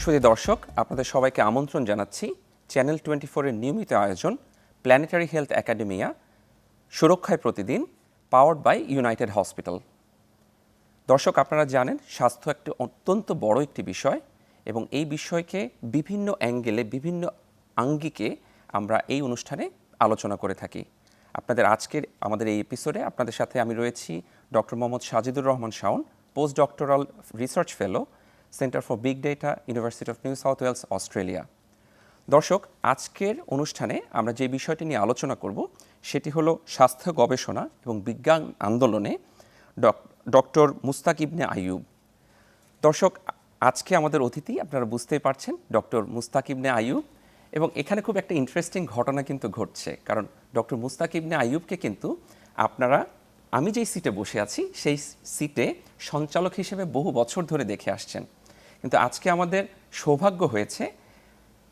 সুধী দর্শক, আপনাদের সবাইকে আমন্ত্রণ জানাচ্ছি চ্যানেল 24 এর নিয়মিত আয়োজন প্ল্যানেটারি হেলথ একাডেমিয়া সুরক্ষায় প্রতিদিন, পাওয়ার্ড বাই ইউনাইটেড হসপিটাল। দর্শক, আপনারা জানেন স্বাস্থ্য একটি অত্যন্ত বড় একটি বিষয় এবং এই বিষয়কে বিভিন্ন অ্যাঙ্গেলে, বিভিন্ন আঙ্গিকে আমরা এই অনুষ্ঠানে আলোচনা করে থাকি। আমাদের এই এপিসোডে আপনাদের সাথে আমি রয়েছি doctor Mohammad Sajidur Rahman Shaon, post doctoral research fellow, centre for big data, university of New South Wales, Australia. দর্শক, আজকের অনুষ্ঠানে আমরা যে বিষয়টি নিয়ে আলোচনা করব সেটি হলো স্বাস্থ্য গবেষণা এবং বিজ্ঞান আন্দোলনে ডক্টর মুস্তাক ইবনে আইয়ুব। দর্শক, আজকে আমাদের অতিথি আপনারা বুঝতেই পারছেন, ডক্টর মুস্তাক ইবনে আইয়ুব। এবং এখানে খুব একটা ইন্টারেস্টিং ঘটনা কিন্তু ঘটছে, কারণ ডক্টর মুস্তাক ইবনে আইয়ুবকে কিন্তু আমি যেই সিটে বসে আছি সেই সিটে সঞ্চালক হিসেবে বহু বছর ধরে দেখে আসছেন, কিন্তু আজকে আমাদের সৌভাগ্য হয়েছে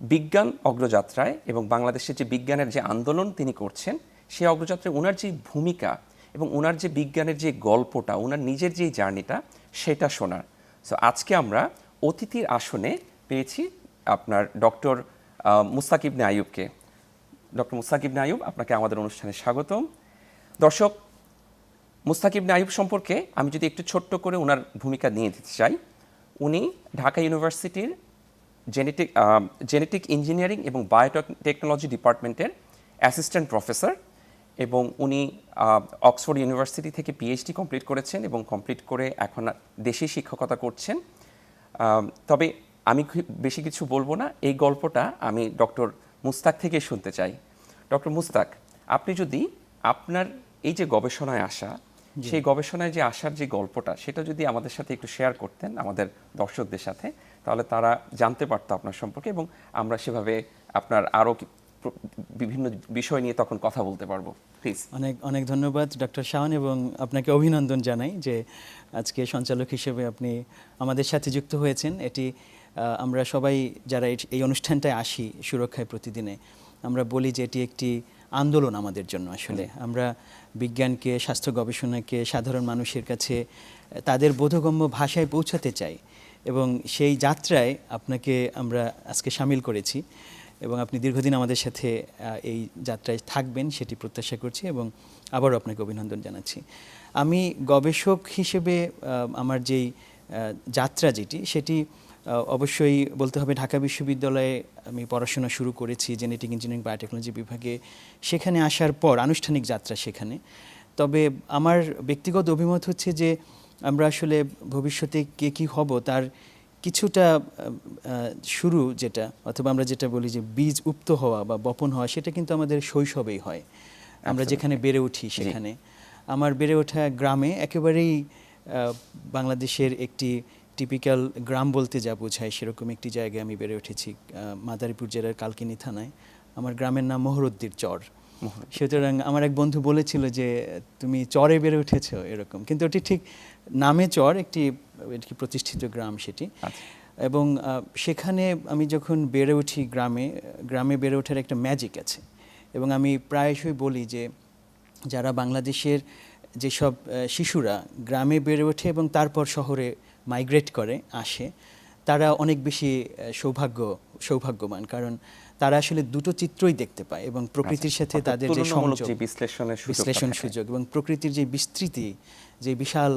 বিজ্ঞান অগ্রযাত্রায় এবং বাংলাদেশের যে বিজ্ঞানের যে আন্দোলন তিনি করছেন সেই অগ্রযাত্রায় ওনার যে ভূমিকা এবং ওনার যে বিজ্ঞানের যে গল্পটা, ওনার নিজের যে জার্নিটা, সেটা শোনার। সো আজকে আমরা অতিথির আসনে পেয়েছি আপনার ডক্টর মুস্তাক ইবনে আইয়ুবকে। ডক্টর মুস্তাক ইবনে আইয়ুব, আপনাকে আমাদের অনুষ্ঠানে স্বাগতম। দর্শক, মুস্তাক ইবনে আইয়ুব সম্পর্কে আমি যদি একটু ছোট্ট করে ওনার ভূমিকা নিয়ে দিতে চাই। উনি ঢাকা ইউনিভার্সিটির জেনেটিক ইঞ্জিনিয়ারিং এবং বায়োটেকনোলজি ডিপার্টমেন্টের অ্যাসিস্ট্যান্ট প্রফেসর, এবং উনি অক্সফোর্ড ইউনিভার্সিটি থেকে পিএইচডি কমপ্লিট করেছেন এবং কমপ্লিট করে এখন দেশে শিক্ষকতা করছেন। তবে আমি বেশি কিছু বলবো না, এই গল্পটা আমি ডক্টর মুস্তাক থেকে শুনতে চাই। ডক্টর মুস্তাক, আপনি যদি আপনার এই যে গবেষণায় আসা, সেই গবেষণায় যে আসার যে গল্পটা, সেটা যদি আমাদের সাথে একটু শেয়ার করতেন আমাদের দর্শকদের সাথে, তাহলে তারা জানতে পারতো আপনার সম্পর্কে এবং আমরা সেভাবে আপনার আরও বিভিন্ন বিষয় নিয়ে তখন কথা বলতে পারবো। প্লিজ। অনেক অনেক ধন্যবাদ ডক্টর শাওন, এবং আপনাকে অভিনন্দন জানাই যে আজকে সঞ্চালক হিসেবে আপনি আমাদের সাথে যুক্ত হয়েছেন। এটি আমরা সবাই যারা এই অনুষ্ঠানটায় আসি সুরক্ষায় প্রতিদিনে, আমরা বলি যে এটি একটি আন্দোলন আমাদের জন্য। আসলে আমরা বিজ্ঞানকে, স্বাস্থ্য গবেষণাকে সাধারণ মানুষের কাছে তাদের বোধগম্য ভাষায় পৌঁছাতে চাই, এবং সেই যাত্রায় আপনাকে আমরা আজকে সামিল করেছি এবং আপনি দীর্ঘদিন আমাদের সাথে এই যাত্রায় থাকবেন সেটি প্রত্যাশা করছি এবং আবারও আপনাকে অভিনন্দন জানাচ্ছি। আমি গবেষক হিসেবে আমার যেই যাত্রা সেটি অবশ্যই বলতে হবে ঢাকা বিশ্ববিদ্যালয়ে আমি পড়াশোনা শুরু করেছি জেনেটিক ইঞ্জিনিয়ারিং বায়োটেকনোলজি বিভাগে। সেখানে আসার পর আনুষ্ঠানিক যাত্রা সেখানে। তবে আমার ব্যক্তিগত অভিমত হচ্ছে যে আমরা আসলে ভবিষ্যতে কে কী হব তার কিছুটা শুরু যেটা, অথবা আমরা যেটা বলি যে বীজ উপ্ত হওয়া বা বপন হওয়া, সেটা কিন্তু আমাদের শৈশবেই হয়। আমরা যেখানে বেড়ে উঠি সেখানে। আমার বেড়ে ওঠা গ্রামে, একেবারেই বাংলাদেশের একটি টিপিক্যাল গ্রাম বলতে যা বোঝায় সেরকম একটি জায়গায় আমি বেড়ে উঠেছি, মাদারীপুর জেলার কালকিনি থানায়। আমার গ্রামের নাম মোহরুদ্দির চর। সুতরাং আমার এক বন্ধু বলেছিল যে তুমি চরে বেড়ে উঠেছো এরকম, কিন্তু ওটি ঠিক নামে চর, একটি প্রতিষ্ঠিত গ্রাম সেটি। এবং সেখানে আমি যখন বেড়ে উঠি গ্রামে বেড়ে ওঠার একটা ম্যাজিক আছে। এবং আমি প্রায়শই বলি যে যারা বাংলাদেশের যেসব শিশুরা গ্রামে বেড়ে ওঠে এবং তারপর শহরে মাইগ্রেট করে আসে, তারা অনেক বেশি সৌভাগ্যবান, কারণ তারা আসলে দুটো চিত্রই দেখতে পায় এবং প্রকৃতির সাথে তাদের যে সংযোগ, বিশ্লেষণ সুযোগ এবং প্রকৃতির যে বিস্তৃতি, যে বিশাল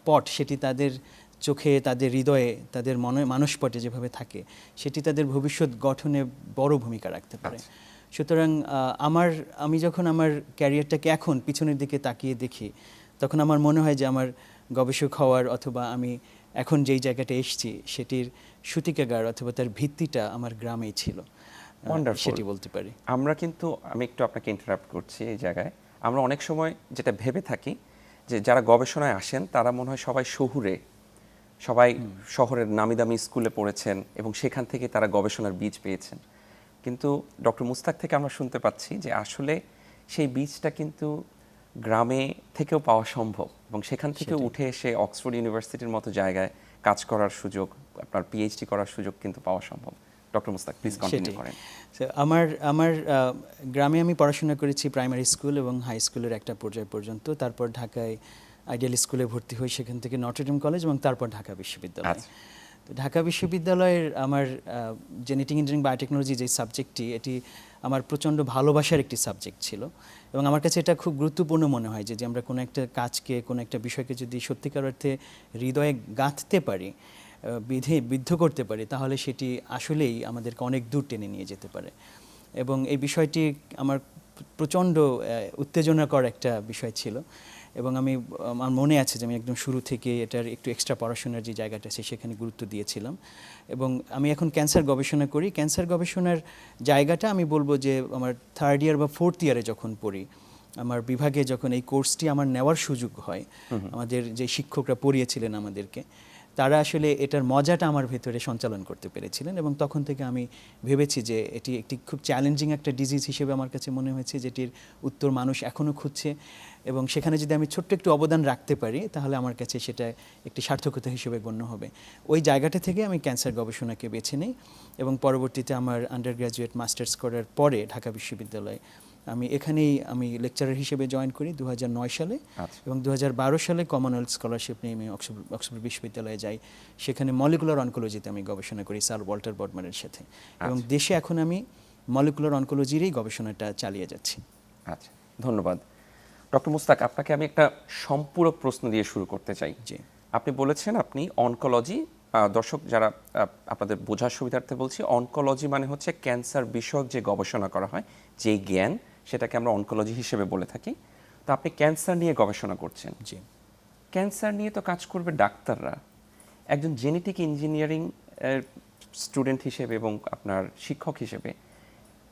পট, সেটি তাদের চোখে, তাদের হৃদয়ে, তাদের মানসপটে যেভাবে থাকে, সেটি তাদের ভবিষ্যৎ গঠনে বড় ভূমিকা রাখতে পারে। সুতরাং আমি যখন আমার ক্যারিয়ারটাকে এখন পিছনের দিকে তাকিয়ে দেখি, তখন আমার মনে হয় যে আমার গবেষক হওয়ার, অথবা আমি এখন যেই জায়গাটা এসেছি সেটির সূতিকাগার অথবা তার ভিত্তিটা আমার গ্রামেই ছিল, সেটি বলতে পারি। আমি একটু আপনাকে ইন্টারাপ্ট করছি এই জায়গায়। আমরা অনেক সময় যেটা ভেবে থাকি যে যারা গবেষণায় আসেন তারা মনে হয় সবাই শহরের নামি দামি স্কুলে পড়েছেন এবং সেখান থেকে তারা গবেষণার বীজ পেয়েছেন। কিন্তু ডক্টর মুস্তাক থেকে আমরা শুনতে পাচ্ছি যে আসলে সেই বীজটা কিন্তু গ্রামে থেকেও পাওয়া সম্ভব এবং সেখান থেকে উঠে এসে অক্সফোর্ড ইউনিভার্সিটির মতো জায়গায় কাজ করার সুযোগ, আপনার পিএইচডি করার সুযোগ কিন্তু পাওয়া সম্ভব। ডক্টর মুস্তাক, প্লিজ কন্টিনিউ করেন। আমার গ্রামে আমি পড়াশোনা করেছি প্রাইমারি স্কুল এবং হাই স্কুলের একটা পর্যায় পর্যন্ত। তারপর ঢাকায় আইডিয়াল স্কুলে ভর্তি হই, সেখান থেকে নটরডেম কলেজ এবং তারপর ঢাকা বিশ্ববিদ্যালয়। তো ঢাকা বিশ্ববিদ্যালয়ের আমার জেনেটিক ইঞ্জিনিয়ারিং বায়োটেকনোলজি যে সাবজেক্টটি, এটি আমার প্রচণ্ড ভালোবাসার একটি সাবজেক্ট ছিল এবং আমার কাছে এটা খুব গুরুত্বপূর্ণ মনে হয় যে আমরা কোনো একটা কাজকে, কোনো একটা বিষয়কে যদি সত্যিকার অর্থে হৃদয়ে গাঁথতে পারি, বিদ্ধ করতে পারি, তাহলে সেটি আসলেই আমাদেরকে অনেক দূর টেনে নিয়ে যেতে পারে। এবং এই বিষয়টি আমার প্রচণ্ড উত্তেজনাকর একটা বিষয় ছিল এবং আমার মনে আছে যে আমি একদম শুরু থেকে এটার একটু এক্সট্রা পড়াশোনার যে জায়গাটা আছে সেখানে গুরুত্ব দিয়েছিলাম। এবং আমি এখন ক্যান্সার গবেষণা করি। ক্যান্সার গবেষণার জায়গাটা আমি বলবো যে আমার 3rd ইয়ার বা 4th ইয়ারে যখন পড়ি, আমার বিভাগে যখন এই কোর্সটি আমার নেওয়ার সুযোগ হয়, আমাদের যে শিক্ষকরা পড়িয়েছিলেন আমাদেরকে, তারা আসলে এটার মজাটা আমার ভেতরে সঞ্চালন করতে পেরেছিলেন এবং তখন থেকে আমি ভেবেছি যে এটি একটি খুব চ্যালেঞ্জিং একটা ডিজিজ হিসেবে আমার কাছে মনে হয়েছে, যেটির উত্তর মানুষ এখনও খুঁজছে এবং সেখানে যদি আমি ছোট্ট একটু অবদান রাখতে পারি তাহলে আমার কাছে সেটা একটি সার্থকতা হিসেবে গণ্য হবে। ওই জায়গাটা থেকে আমি ক্যান্সার গবেষণাকে বেছে নিই এবং পরবর্তীতে আমার আন্ডার গ্র্যাজুয়েট মাস্টার্স করার পরে ঢাকা বিশ্ববিদ্যালয়ে আমি লেকচারার হিসেবে জয়েন করি 2009 সালে এবং 2012 সালে কমনওয়েলথ স্কলারশিপ নিয়ে আমি অক্সফোর্ড বিশ্ববিদ্যালয়ে যাই। সেখানে মলিকুলার অনকোলজিতে আমি গবেষণা করি স্যার ওয়াল্টার বডমানের সাথে এবং দেশে এখন আমি মলিকুলার অনকোলজিরই গবেষণাটা চালিয়ে যাচ্ছি। আচ্ছা, ধন্যবাদ ডক্টর মুস্তাক। আপনাকে আমি একটা সম্পূরক প্রশ্ন দিয়ে শুরু করতে চাই। জি, আপনি বলেছেন আপনি অনকোলজি, দর্শক যারা আপনাদের বোঝার সুবিধার্থে বলছি, অনকোলজি মানে হচ্ছে ক্যান্সার বিষয়ক যে গবেষণা করা হয়, যে জ্ঞান, সেটাকে আমরা অনকোলজি হিসেবে বলে থাকি। তো আপনি ক্যান্সার নিয়ে গবেষণা করছেন। জি, ক্যান্সার নিয়ে তো কাজ করবে ডাক্তাররা। একজন জেনেটিক ইঞ্জিনিয়ারিং স্টুডেন্ট হিসেবে এবং আপনার শিক্ষক হিসেবে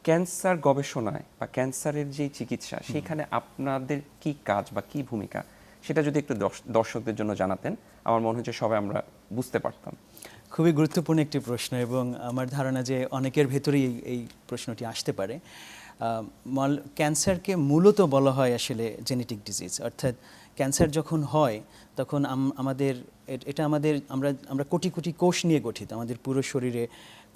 ক্যান্সার গবেষণায় বা ক্যান্সারের যে চিকিৎসা, সেইখানে আপনাদের কি কাজ বা কি ভূমিকা, সেটা যদি একটু দর্শকদের জন্য জানাতেন, আমার মনে হচ্ছে সবাই আমরা বুঝতে পারতাম। খুবই গুরুত্বপূর্ণ একটি প্রশ্ন এবং আমার ধারণা যে অনেকের ভেতরেই এই প্রশ্নটি আসতে পারে। ক্যান্সারকে মূলত বলা হয় আসলে জেনেটিক ডিজিজ, অর্থাৎ ক্যান্সার যখন হয় তখন আমরা কোটি কোটি কোষ নিয়ে গঠিত। আমাদের পুরো শরীরে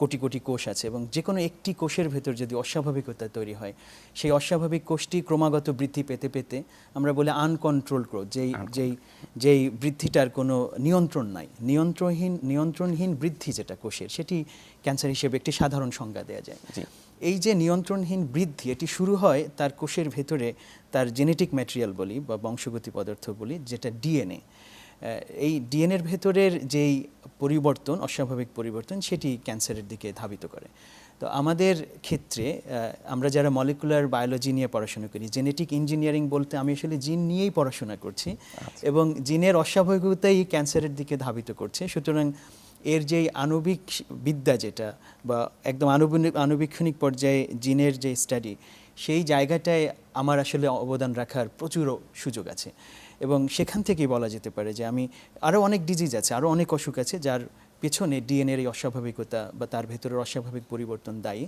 কোটি কোটি কোষ আছে এবং যে কোনো একটি কোষের ভেতর যদি অস্বাভাবিকতা তৈরি হয়, সেই অস্বাভাবিক কোষটি ক্রমাগত বৃদ্ধি পেতে পেতে আমরা বলি আনকন্ট্রোল গ্রোথ, যেই বৃদ্ধিটার কোনো নিয়ন্ত্রণ নাই, নিয়ন্ত্রণহীন বৃদ্ধি যেটা কোষের, সেটি ক্যান্সার হিসেবে একটি সাধারণ সংজ্ঞা দেওয়া যায়। এই যে নিয়ন্ত্রণহীন বৃদ্ধি, এটি শুরু হয় তার কোষের ভেতরে তার জেনেটিক ম্যাটেরিয়াল বলি বা বংশগতি পদার্থ বলি, যেটা ডিএনএ। এই ডিএনএর ভেতরের যেই পরিবর্তন, অস্বাভাবিক পরিবর্তন, সেটি ক্যান্সারের দিকে ধাবিত করে। তো আমাদের ক্ষেত্রে আমরা যারা মলিকুলার বায়োলজি নিয়ে পড়াশোনা করি, জেনেটিক ইঞ্জিনিয়ারিং বলতে আমি আসলে জিন নিয়েই পড়াশোনা করছি এবং জিনের অস্বাভাবিকতাই ক্যান্সারের দিকে ধাবিত করছে। সুতরাং এর যেই আণবিক বিদ্যা যেটা বা একদম আণুবীক্ষণিক পর্যায়ে জিনের যে স্টাডি, সেই জায়গাটায় আমার আসলে অবদান রাখার প্রচুর সুযোগ আছে এবং সেখান থেকেই বলা যেতে পারে যে আমি আরও অনেক ডিজিজ আছে, আরও অনেক অসুখ আছে যার পেছনে ডিএনএর এই অস্বাভাবিকতা বা তার ভেতরের অস্বাভাবিক পরিবর্তন দায়ী।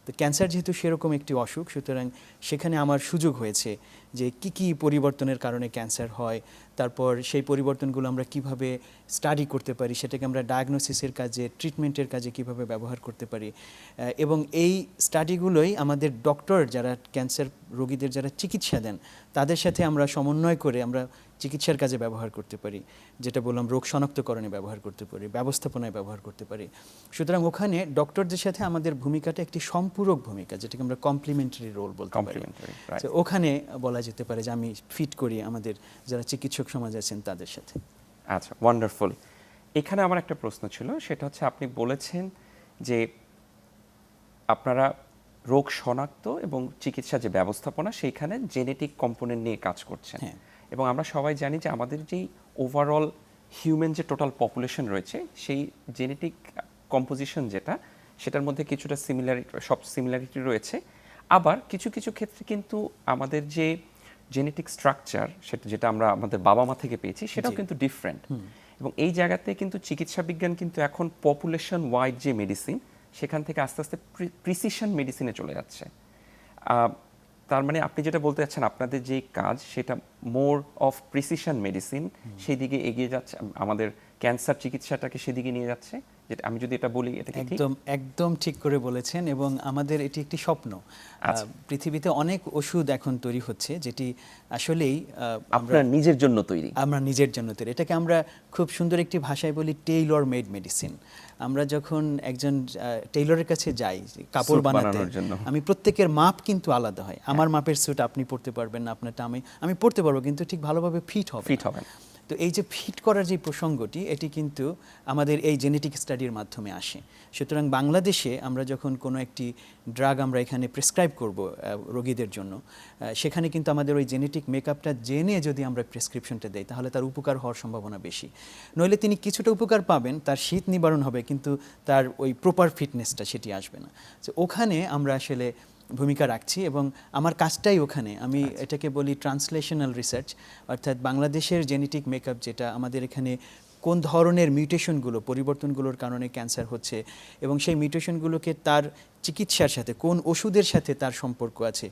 তো ক্যান্সার যেহেতু সেরকম একটি অসুখ, সুতরাং সেখানে আমার সুযোগ হয়েছে যে কি পরিবর্তনের কারণে ক্যান্সার হয়, তারপর সেই পরিবর্তনগুলো আমরা কিভাবে স্টাডি করতে পারি, সেটাকে আমরা ডায়াগনোসিসের কাজে, ট্রিটমেন্টের কাজে কিভাবে ব্যবহার করতে পারি এবং এই স্টাডিগুলোই আমাদের ডক্টর যারা ক্যান্সার রোগীদের যারা চিকিৎসা দেন তাদের সাথে আমরা সমন্বয় করে আমরা চিকিৎসার কাজে ব্যবহার করতে পারি, যেটা বললাম রোগ শনাক্তকরণে ব্যবহার করতে পারি, ব্যবস্থাপনায় ব্যবহার করতে পারি। সুতরাং ওখানে ডক্টরদের সাথে আমাদের ভূমিকাটা একটি সম্পূরক ভূমিকা, যেটাকে আমরা কমপ্লিমেন্টারি রোল বলতে পারি। ওখানে বলা যেতে পারে যে আমি ফিট করি আমাদের যারা চিকিৎসক সমাজ আছেন তাদের সাথে। আচ্ছা, ওয়ান্ডারফুল। এখানে আমার একটা প্রশ্ন ছিল, সেটা হচ্ছে আপনি বলেছেন যে আপনারা রোগ শনাক্ত এবং চিকিৎসা যে ব্যবস্থাপনা, সেইখানে জেনেটিক কম্পোনেন্ট নিয়ে কাজ করছেন। এবং আমরা সবাই জানি যে আমাদের যেই ওভারঅল হিউম্যান যে টোটাল পপুলেশন রয়েছে, সেই জেনেটিক কম্পোজিশন যেটা, সেটার মধ্যে কিছুটা সিমিলারিটি রয়েছে। আবার কিছু কিছু ক্ষেত্রে কিন্তু আমাদের যে জেনেটিক স্ট্রাকচার, সেটা যেটা আমরা আমাদের বাবা মা থেকে পেয়েছি, সেটাও কিন্তু ডিফারেন্ট। এবং এই জায়গাতে কিন্তু চিকিৎসা বিজ্ঞান কিন্তু এখন পপুলেশন ওয়াইড যে মেডিসিন, সেখান থেকে আস্তে আস্তে প্রিসিশন মেডিসিনে চলে যাচ্ছে। তার মানে আপনি যেটা বলতে চাচ্ছেন, আপনাদের যে কাজ সেটা মোর অফ প্রিসিশন মেডিসিন, সেই দিকে এগিয়ে যাচ্ছে, আমাদের ক্যান্সার চিকিৎসাটাকে সেদিকে নিয়ে যাচ্ছে, যেটা আমি যদি এটা বলি, এটা কি ঠিক? একদম একদম ঠিক করে বলেছেন, এবং আমাদের এটি একটি স্বপ্ন। পৃথিবীতে অনেক ওষুধ এখন তৈরি হচ্ছে যেটি আসলেই আপনার নিজের জন্য তৈরি। আমরা নিজের জন্য তৈরি। এটাকে আমরা খুব সুন্দর একটি ভাষায় বলি টেইলর মেড মেডিসিন। আমরা যখন একজন টেইলরের কাছে যাই কাপড় বানাতে, আমি প্রত্যেকের মাপ কিন্তু আলাদা হয়। আমার মাপের স্যুট আপনি পরতে পারবেন না, আপনারটা আমি পরতে পারবো, কিন্তু ঠিক ভালোভাবে ফিট হবে। তো এই যে ফিট করার যে প্রসঙ্গটি, এটি কিন্তু আমাদের এই জেনেটিক স্টাডির মাধ্যমে আসে। সুতরাং বাংলাদেশে আমরা যখন কোনো একটি ড্রাগ আমরা এখানে প্রেসক্রাইব করব রোগীদের জন্য, সেখানে কিন্তু আমাদের ওই জেনেটিক মেকআপটা জেনে যদি আমরা প্রেসক্রিপশনটা দেই, তাহলে তার উপকার হওয়ার সম্ভাবনা বেশি। নইলে তিনি কিছুটা উপকার পাবেন, তার শীত নিবারণ হবে, কিন্তু তার ওই প্রপার ফিটনেসটা সেটি আসবে না। তো ওখানে আমরা আসলে ভূমিকা রাখছি, এবং আমার কাজটাই ওখানে। আমি এটাকে বলি ট্রান্সলেশনাল রিসার্চ, অর্থাৎ বাংলাদেশের জেনেটিক মেকআপ যেটা আমাদের এখানে কোন ধরনের মিউটেশনগুলো, পরিবর্তনগুলোর কারণে ক্যান্সার হচ্ছে, এবং সেই মিউটেশনগুলোকে তার চিকিৎসার সাথে কোন ওষুধের সাথে তার সম্পর্ক আছে,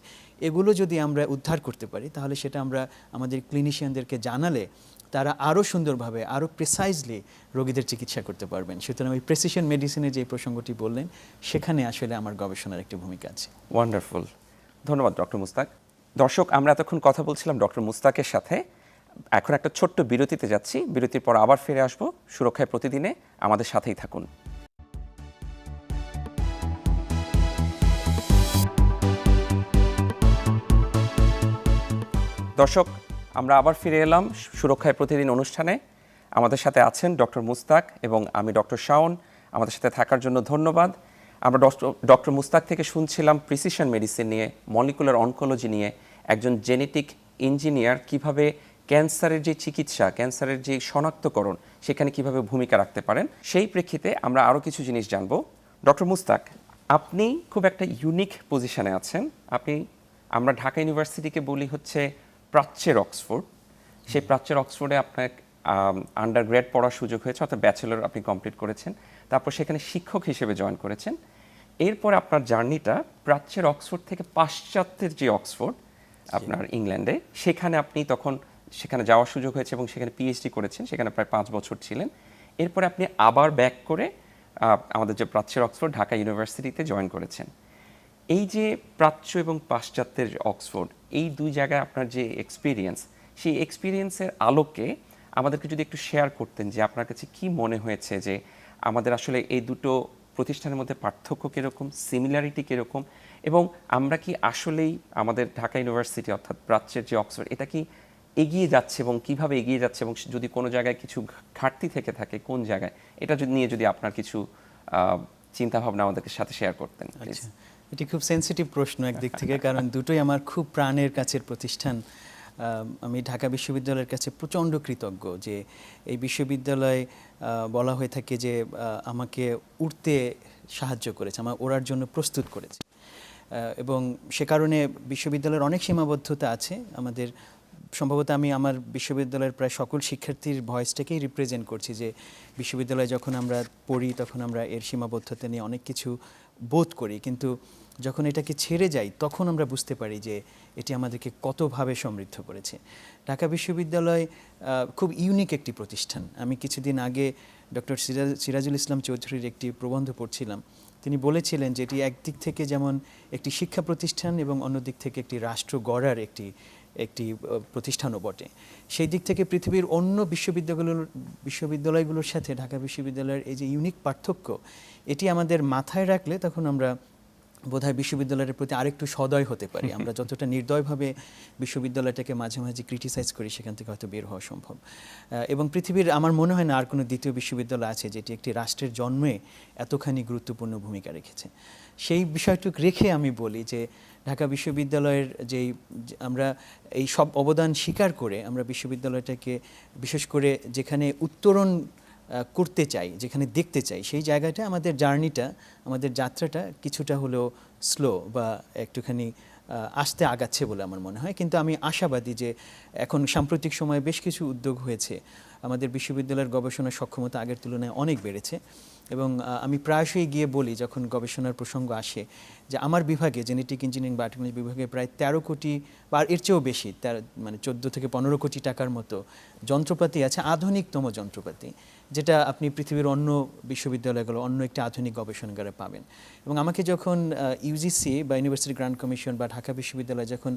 এগুলো যদি আমরা উদ্ধার করতে পারি, তাহলে সেটা আমরা আমাদের ক্লিনিশিয়ানদেরকে জানালে তারা আরও সুন্দরভাবে, আরও প্রিসাইজলি রোগীদের চিকিৎসা করতে পারবেন। সুতরাং ওই প্রেসিশন মেডিসিনের যে প্রসঙ্গটি বললেন, সেখানে আসলে আমার গবেষণার একটি ভূমিকা আছে। ওয়ান্ডারফুল, ধন্যবাদ ডক্টর মুস্তাক। দর্শক, আমরা এতক্ষণ কথা বলছিলাম ডক্টর মুস্তাকের সাথে। এখন একটা ছোট্ট বিরতিতে যাচ্ছি, বিরতির পর আবার ফিরে আসবো সুরক্ষায় প্রতিদিনে। আমাদের সাথেই থাকুন। দর্শক, আমরা আবার ফিরে এলাম সুরক্ষায় প্রতিদিন অনুষ্ঠানে। আমাদের সাথে আছেন ডক্টর মুস্তাক এবং আমি ডক্টর শাওন। আমাদের সাথে থাকার জন্য ধন্যবাদ। আমরা ডক্টর মুস্তাক থেকে শুনছিলাম প্রিসিশন মেডিসিন নিয়ে, মলিকুলার অনকোলজি নিয়ে, একজন জেনেটিক ইঞ্জিনিয়ার কিভাবে ক্যান্সারের যে চিকিৎসা, ক্যান্সারের যে শনাক্তকরণ, সেখানে কিভাবে ভূমিকা রাখতে পারেন। সেই প্রেক্ষিতে আমরা আরও কিছু জিনিস জানবো। ডক্টর মুস্তাক, আপনি খুব একটা ইউনিক পজিশনে আছেন। আমরা ঢাকা ইউনিভার্সিটিকে বলি হচ্ছে প্রাচ্যের অক্সফোর্ড। সেই প্রাচ্যের অক্সফোর্ডে আপনার আন্ডার গ্রেড পড়ার সুযোগ হয়েছে, অর্থাৎ ব্যাচেলর আপনি কমপ্লিট করেছেন। তারপর সেখানে শিক্ষক হিসেবে জয়েন করেছেন। এরপর আপনার জার্নিটা প্রাচ্যের অক্সফোর্ড থেকে পাশ্চাত্যের যে অক্সফোর্ড আপনার ইংল্যান্ডে, সেখানে আপনি তখন সেখানে যাওয়ার সুযোগ হয়েছে এবং সেখানে পিএইচডি করেছেন। সেখানে প্রায় 5 বছর ছিলেন। এরপরে আপনি আবার ব্যাক করে আমাদের যে প্রাচ্যের অক্সফোর্ড ঢাকা ইউনিভার্সিটিতে জয়েন করেছেন। এই যে প্রাচ্য এবং পাশ্চাত্যের অক্সফোর্ড, এই দুই জায়গায় আপনার যে এক্সপিরিয়েন্স, সেই এক্সপিরিয়েন্সের আলোকে আমাদেরকে যদি একটু শেয়ার করতেন যে আপনার কাছে কি মনে হয়েছে যে আমাদের আসলে এই দুটো প্রতিষ্ঠানের মধ্যে পার্থক্য কীরকম, সিমিলারিটি কীরকম, এবং আমরা কি আসলেই আমাদের ঢাকা ইউনিভার্সিটি অর্থাৎ প্রাচ্যের যে অক্সফোর্ড, এটা কি এগিয়ে যাচ্ছে এবং কিভাবে এগিয়ে যাচ্ছে, এবং যদি কোনো জায়গায় কিছু ঘাটতি থেকে থাকে কোন জায়গায়, এটা নিয়ে যদি আপনার কিছু চিন্তাভাবনা আমাদেরকে সাথে শেয়ার করতেন প্লিজ। এটি খুব সেন্সিটিভ প্রশ্ন একদিক থেকে, কারণ দুটোই আমার খুব প্রাণের কাছের প্রতিষ্ঠান। আমি ঢাকা বিশ্ববিদ্যালয়ের কাছে প্রচণ্ড কৃতজ্ঞ যে এই বিশ্ববিদ্যালয় বলা হয়ে থাকে যে আমাকে উঠতে সাহায্য করেছে, আমার ওড়ার জন্য প্রস্তুত করেছে, এবং সে কারণে বিশ্ববিদ্যালয়ের অনেক সীমাবদ্ধতা আছে। আমাদের সম্ভবত আমি আমার বিশ্ববিদ্যালয়ের প্রায় সকল শিক্ষার্থীর ভয়েসটাকেই রিপ্রেজেন্ট করছি যে বিশ্ববিদ্যালয়ে যখন আমরা পড়ি তখন আমরা এর সীমাবদ্ধতা নিয়ে অনেক কিছু বোধ করি, কিন্তু যখন এটাকে ছেড়ে যাই তখন আমরা বুঝতে পারি যে এটি আমাদেরকে কতভাবে সমৃদ্ধ করেছে। ঢাকা বিশ্ববিদ্যালয় খুব ইউনিক একটি প্রতিষ্ঠান। আমি কিছুদিন আগে ডক্টর সিরাজুল ইসলাম চৌধুরীর একটি প্রবন্ধ পড়ছিলাম। তিনি বলেছিলেন যে এটি একদিক থেকে যেমন একটি শিক্ষা প্রতিষ্ঠান এবং অন্য দিক থেকে একটি রাষ্ট্র গড়ার একটি প্রতিষ্ঠানও বটে। সেই দিক থেকে পৃথিবীর অন্য বিশ্ববিদ্যালয়গুলোর সাথে ঢাকা বিশ্ববিদ্যালয়ের এই যে ইউনিক পার্থক্য, এটি আমাদের মাথায় রাখলে তখন আমরা বোধহয় বিশ্ববিদ্যালয়ের প্রতি আরেকটু সদয় হতে পারি। আমরা যতটা নির্দয়ভাবে বিশ্ববিদ্যালয়টাকে মাঝে মাঝে ক্রিটিসাইজ করি, সেখান থেকে হয়তো বের হওয়া সম্ভব। এবং পৃথিবীর আমার মনে হয় না আর কোনো দ্বিতীয় বিশ্ববিদ্যালয় আছে যেটি একটি রাষ্ট্রের জন্মে এতখানি গুরুত্বপূর্ণ ভূমিকা রেখেছে। সেই বিষয়টুকু রেখে আমি বলি যে ঢাকা বিশ্ববিদ্যালয়ের যেই আমরা এই সব অবদান স্বীকার করে আমরা বিশ্ববিদ্যালয়টাকে বিশেষ করে যেখানে উত্তরণ করতে চাই, যেখানে দেখতে চাই, সেই জায়গাটা আমাদের জার্নিটা, আমাদের যাত্রাটা কিছুটা হলেও স্লো বা একটুখানি আস্তে আগাচ্ছে বলে আমার মনে হয়। কিন্তু আমি আশাবাদী যে এখন সাম্প্রতিক সময়ে বেশ কিছু উদ্যোগ হয়েছে, আমাদের বিশ্ববিদ্যালয়ের গবেষণার সক্ষমতা আগের তুলনায় অনেক বেড়েছে। এবং আমি প্রায়শই গিয়ে বলি যখন গবেষণার প্রসঙ্গ আসে যে আমার বিভাগে জেনেটিক ইঞ্জিনিয়ারিং বায়োটেকনোলজি বিভাগে প্রায় 13 কোটি বা এর চেয়েও বেশি, মানে 14 থেকে 15 কোটি টাকার মতো যন্ত্রপাতি আছে, আধুনিকতম যন্ত্রপাতি, যেটা আপনি পৃথিবীর অন্য বিশ্ববিদ্যালয়গুলো অন্য একটি আধুনিক গবেষণাগারে পাবেন। এবং আমাকে যখন ইউজিসি বা ইউনিভার্সিটি গ্রান্ট কমিশন বা ঢাকা বিশ্ববিদ্যালয় যখন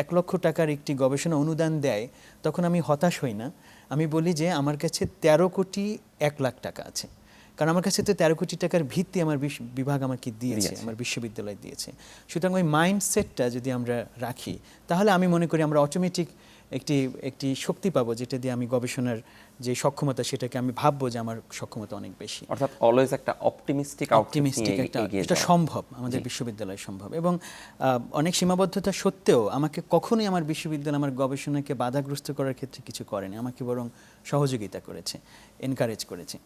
1 লক্ষ টাকার একটি গবেষণা অনুদান দেয়, তখন আমি হতাশ হই না। আমি বলি যে আমার কাছে 13 কোটি 1 লাখ টাকা আছে, কারণ আমার কাছে তো 13 কোটি টাকার ভিত্তি আমার বিভাগ আমাকে দিয়েছে, আমার বিশ্ববিদ্যালয় দিয়েছে। সুতরাং ওই মাইন্ডসেটটা যদি আমরা রাখি, তাহলে আমি মনে করি আমরা অটোমেটিক একটি শক্তি পাবো, যেটা দিয়ে আমি গবেষণার যে সক্ষমতা, সেটাকে আমি ভাববো যে আমার সক্ষমতা অনেক বেশি। অর্থাৎ অলওয়েজ একটা অপটিমিস্টিক একটা এটা সম্ভব, আমাদের বিশ্ববিদ্যালয় সম্ভব। এবং অনেক সীমাবদ্ধতা সত্ত্বেও আমাকে কখনোই আমার বিশ্ববিদ্যালয় আমার গবেষণাকে বাধাগ্রস্ত করার ক্ষেত্রে কিছু করেনি, আমাকে বরং সহযোগিতা করেছে, এনকারেজ করেছে।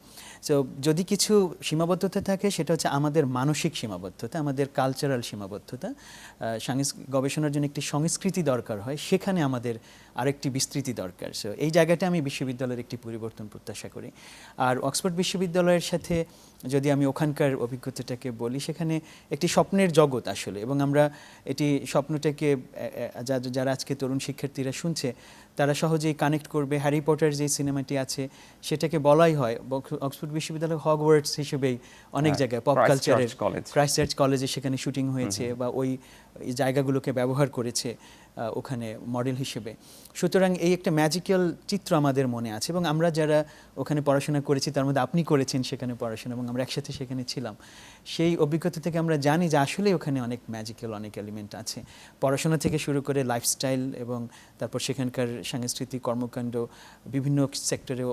সো যদি কিছু সীমাবদ্ধতা থাকে, সেটা হচ্ছে আমাদের মানসিক সীমাবদ্ধতা, আমাদের কালচারাল সীমাবদ্ধতা। গবেষণার জন্য একটি সংস্কৃতি দরকার হয়, সেখানে আমাদের আরেকটি বিস্তৃতি দরকার। সো এই জায়গাটা আমি বিশ্ববিদ্যালয়ের একটি পরিবর্তন প্রত্যাশা করি। আর অক্সফোর্ড বিশ্ববিদ্যালয়ের সাথে যদি আমি ওখানকার অভিজ্ঞতাটাকে বলি, সেখানে একটি স্বপ্নের জগৎ আসলে। এবং আমরা এটি স্বপ্নটাকে যারা আজকে তরুণ শিক্ষার্থীরা শুনছে, তারা সহজেই কানেক্ট করবে। হ্যারি পটার যে সিনেমাটি আছে, সেটাকে বলাই হয় অক্সফোর্ড বিশ্ববিদ্যালয় হগওয়ার্টস হিসেবেই অনেক জায়গায় পপ কালচারের, ক্রাইস্ট চার্চ কলেজে সেখানে শুটিং হয়েছে, বা ওই জায়গাগুলোকে ব্যবহার করেছে ওখানে মডেল হিসেবে। সুতরাং এই একটা ম্যাজিক্যাল চিত্র আমাদের মনে আছে। এবং আমরা যারা ওখানে পড়াশোনা করেছি, তার মধ্যে আপনি করেছেন সেখানে পড়াশোনা, এবং আমরা একসাথে সেখানে ছিলাম, সেই অভিজ্ঞতা থেকে আমরা জানি যে আসলে ওখানে অনেক ম্যাজিক্যাল অনেক এলিমেন্ট আছে, পড়াশোনা থেকে শুরু করে লাইফস্টাইল, এবং তারপর সেখানকার সাংস্কৃতিক কর্মকাণ্ড, বিভিন্ন সেক্টরে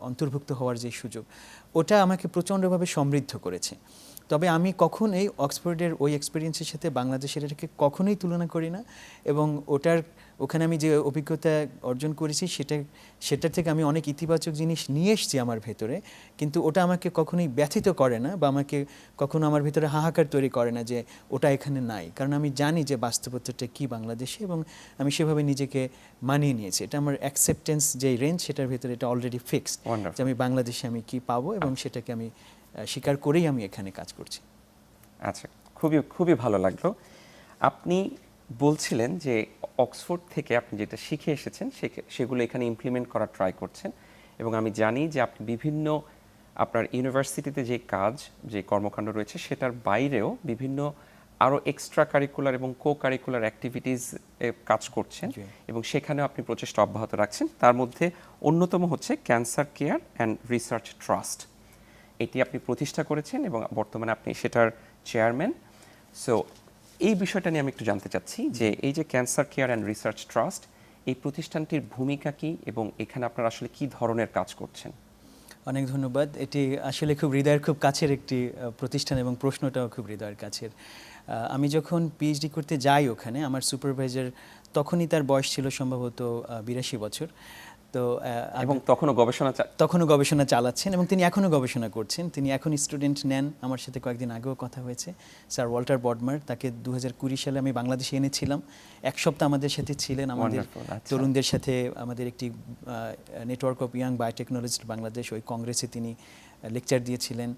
অন্তর্ভুক্ত হওয়ার যে সুযোগ, ওটা আমাকে প্রচণ্ডভাবে সমৃদ্ধ করেছে। তবে আমি কখনোই অক্সফোর্ডের ওই এক্সপিরিয়েন্সের সাথে বাংলাদেশের এটাকে কখনোই তুলনা করি না। এবং ওখানে আমি যে অভিজ্ঞতা অর্জন করেছি, সেটার থেকে আমি অনেক ইতিবাচক জিনিস নিয়ে এসেছি আমার ভেতরে, কিন্তু ওটা আমাকে কখনোই ব্যথিত করে না, বা আমাকে কখনো আমার ভেতরে হাহাকার তৈরি করে না যে ওটা এখানে নাই। কারণ আমি জানি যে বাস্তবতাটা কী বাংলাদেশে, এবং আমি সেভাবে নিজেকে মানিয়ে নিয়েছি। এটা আমার অ্যাকসেপ্টেন্স যে রেঞ্জ, সেটার ভেতরে এটা অলরেডি ফিক্সড, যে আমি বাংলাদেশে আমি কী পাবো, এবং সেটাকে আমি স্বীকার করেই আমি এখানে কাজ করছি। আচ্ছা, খুবই ভালো লাগলো। আপনি বলছিলেন যে অক্সফোর্ড থেকে আপনি যেটা শিখে এসেছেন সেগুলো এখানে ইমপ্লিমেন্ট করার ট্রাই করছেন, এবং আমি জানি যে আপনি বিভিন্ন আপনার ইউনিভার্সিটিতে যে কাজ, যে কর্মকাণ্ড রয়েছে, সেটার বাইরেও বিভিন্ন আরও এক্সট্রা কারিকুলার এবং কো কারিকুলার অ্যাক্টিভিটিস কাজ করছেন, এবং সেখানেও আপনি প্রচেষ্টা অব্যাহত রাখছেন। তার মধ্যে অন্যতম হচ্ছে cancer care and research trust. এটি আপনি প্রতিষ্ঠা করেছেন এবং বর্তমানে আপনি সেটার চেয়ারম্যান। সো এই বিষয়টা নিয়ে আমি একটু জানতে চাচ্ছি যে এই যে cancer care and research trust, এই প্রতিষ্ঠানটির ভূমিকা কি, এবং এখানে আপনারা আসলে কি ধরনের কাজ করছেন? অনেক ধন্যবাদ। এটি আসলে খুব হৃদয়ের খুব কাছের একটি প্রতিষ্ঠান, এবং প্রশ্নটাও খুব হৃদয়ের কাছের। আমি যখন পিএইচডি করতে যাই ওখানে, আমার সুপারভাইজার তখনই তার বয়স ছিল সম্ভবত 82 বছর। তো এবং তখনও গবেষণা চালাচ্ছেন, এবং তিনি এখনও গবেষণা করছেন। তিনি এখন স্টুডেন্ট নেন। আমার সাথে কয়েকদিন আগেও কথা হয়েছে স্যার ওয়াল্টার বডমার, তাকে 2020 সালে আমি বাংলাদেশে এনেছিলাম। 1 সপ্তাহ আমাদের সাথে ছিলেন, আমাদের তরুণদের সাথে আমাদের একটি network of young biotechnologist Bangladesh, ওই কংগ্রেসে তিনি লেকচার দিয়েছিলেন।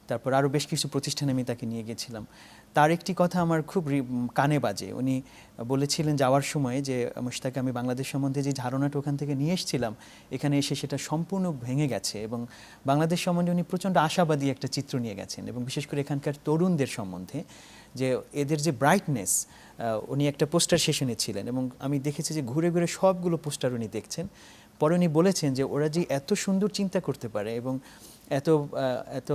তারপর আরও বেশ কিছু প্রতিষ্ঠানে আমি তাকে নিয়ে গেছিলাম। তার একটি কথা আমার খুব কানে বাজে। উনি বলেছিলেন যাওয়ার সময় যে মুশতাক, আমি বাংলাদেশ সম্বন্ধে যে ধারণাটা ওখান থেকে নিয়ে এসেছিলাম, এখানে এসে সেটা সম্পূর্ণ ভেঙে গেছে, এবং বাংলাদেশ সম্বন্ধে উনি প্রচণ্ড আশাবাদী একটা চিত্র নিয়ে গেছেন, এবং বিশেষ করে এখানকার তরুণদের সম্বন্ধে যে এদের যে ব্রাইটনেস। উনি একটা পোস্টার সেশনে ছিলেন, এবং আমি দেখেছি যে ঘুরে ঘুরে সবগুলো পোস্টার উনি দেখছেন। পরে উনি বলেছেন যে ওরা যে এত সুন্দর চিন্তা করতে পারে, এবং এত